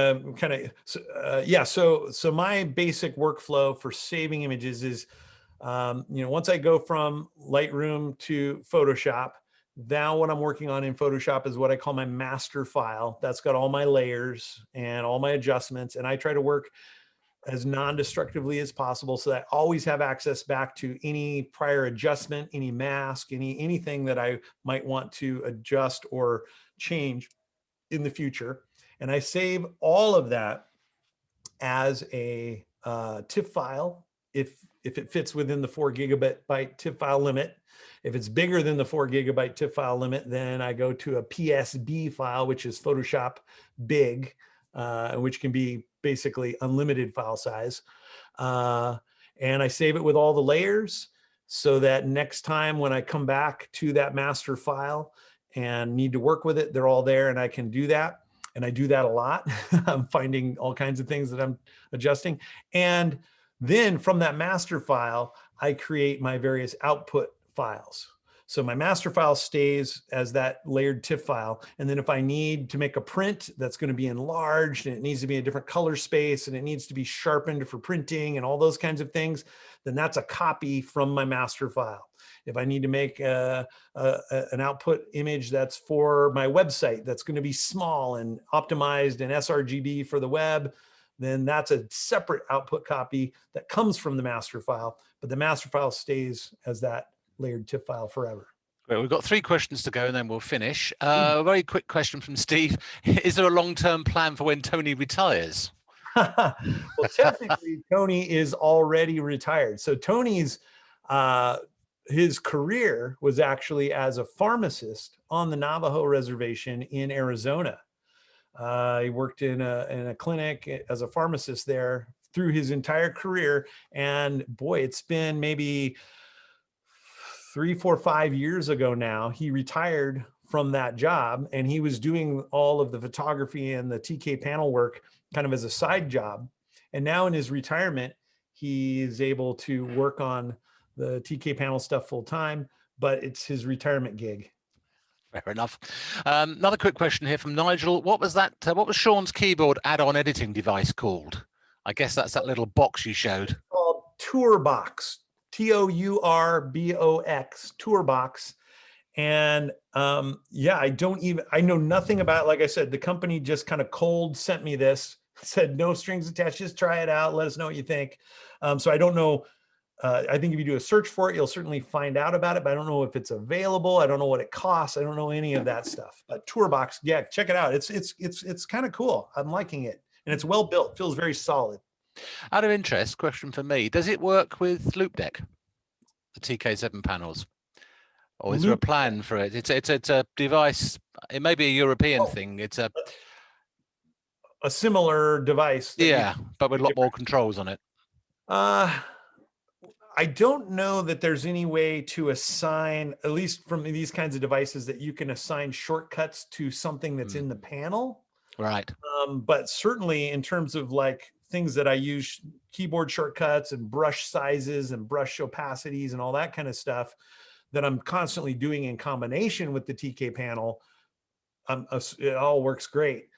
So my basic workflow for saving images is, once I go from Lightroom to Photoshop, now what I'm working on in Photoshop is what I call my master file. That's got all my layers and all my adjustments. And I try to work as non-destructively as possible so that I always have access back to any prior adjustment, any mask, anything that I might want to adjust or change in the future. And I save all of that as a TIFF file if it fits within the 4 GB TIFF file limit. If it's bigger than the 4 GB TIFF file limit, then I go to a PSB file, which is Photoshop Big, which can be basically unlimited file size. And I save it with all the layers so that next time when I come back to that master file and need to work with it, they're all there and I can do that. And I do that a lot. I'm finding all kinds of things that I'm adjusting. And then from that master file, I create my various output files. So my master file stays as that layered TIFF file. And then if I need to make a print that's going to be enlarged and it needs to be a different color space and it needs to be sharpened for printing and all those kinds of things, then that's a copy from my master file. If I need to make an output image that's for my website that's going to be small and optimized in sRGB for the web, then that's a separate output copy that comes from the master file. But the master file stays as that layered TIFF file forever. Well, we've got 3 questions to go and then we'll finish. A very quick question from Steve. Is there a long-term plan for when Tony retires? Well, technically, Tony is already retired. So Tony's his career was actually as a pharmacist on the Navajo reservation in Arizona. He worked in a clinic as a pharmacist there through his entire career. And boy, it's been maybe 3, 4, 5 years ago now, he retired from that job, and he was doing all of the photography and the TK panel work kind of as a side job. And now in his retirement, he is able to work on the TK panel stuff full time, but it's his retirement gig. Fair enough. Another quick question here from Nigel. What was that? What was Sean's keyboard add-on editing device called? I guess that's that little box you showed. It's called Tourbox. Tourbox, Tourbox. And yeah, I know nothing about it. Like I said, the company just kind of cold sent me this, said no strings attached, just try it out, let us know what you think. So I don't know. I think if you do a search for it, you'll certainly find out about it, but I don't know if it's available. I don't know what it costs. I don't know any of that stuff. But Tourbox, yeah, check it out. It's kind of cool. I'm liking it, and it's well built. Feels very solid. Out of interest, question for me: does it work with Loop Deck, the TK7 panels, or is there a plan for it? It's a device. It may be a European thing. It's a similar device. Yeah, but with a lot more controls on it. I don't know that there's any way to assign, at least from these kinds of devices, that you can assign shortcuts to something that's in the panel. Right. But certainly in terms of like things that I use, keyboard shortcuts and brush sizes and brush opacities and all that kind of stuff that I'm constantly doing in combination with the TK panel, it all works great.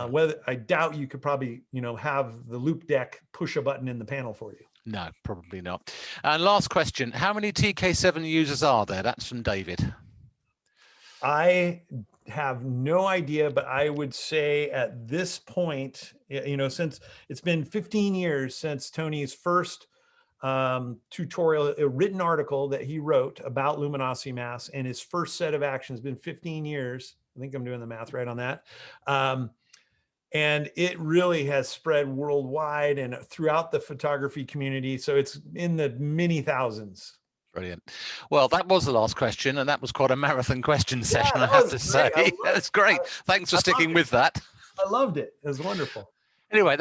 Whether I doubt you could probably, have the Loop Deck push a button in the panel for you. No, probably not. And last question, how many TK7 users are there? That's from David. I have no idea, but I would say at this point, since it's been 15 years since Tony's first tutorial, a written article that he wrote about Luminosity Mass, and his first set of actions, been 15 years. I think I'm doing the math right on that. And it really has spread worldwide and throughout the photography community. So it's in the many thousands. Brilliant. Well, that was the last question, and that was quite a marathon question session, I have to say. That's great. Thanks for sticking with that. I loved it. It was wonderful. Anyway,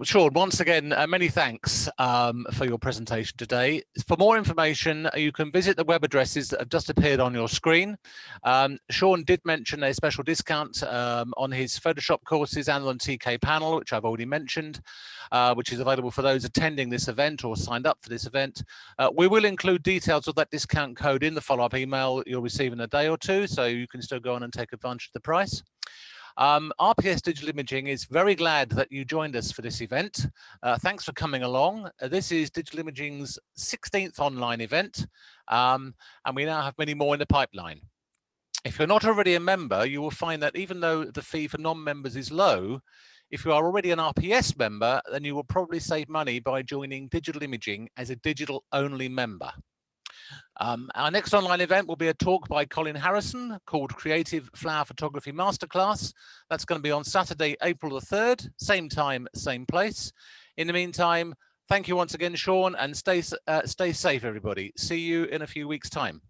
Sean, once again, many thanks for your presentation today. For more information, you can visit the web addresses that have just appeared on your screen. Sean did mention a special discount on his Photoshop courses and on TK panel, which I've already mentioned, which is available for those attending this event or signed up for this event. We will include details of that discount code in the follow-up email you'll receive in a day or two, so you can still go on and take advantage of the price. RPS Digital Imaging is very glad that you joined us for this event. Thanks for coming along. This is Digital Imaging's 16th online event, and we now have many more in the pipeline. If you're not already a member, you will find that even though the fee for non-members is low, if you are already an RPS member, then you will probably save money by joining Digital Imaging as a digital-only member. Our next online event will be a talk by Colin Harrison called Creative Flower Photography Masterclass. That's going to be on Saturday, April the 3rd, same time, same place. In the meantime, thank you once again, Sean, and stay safe, everybody. See you in a few weeks' time.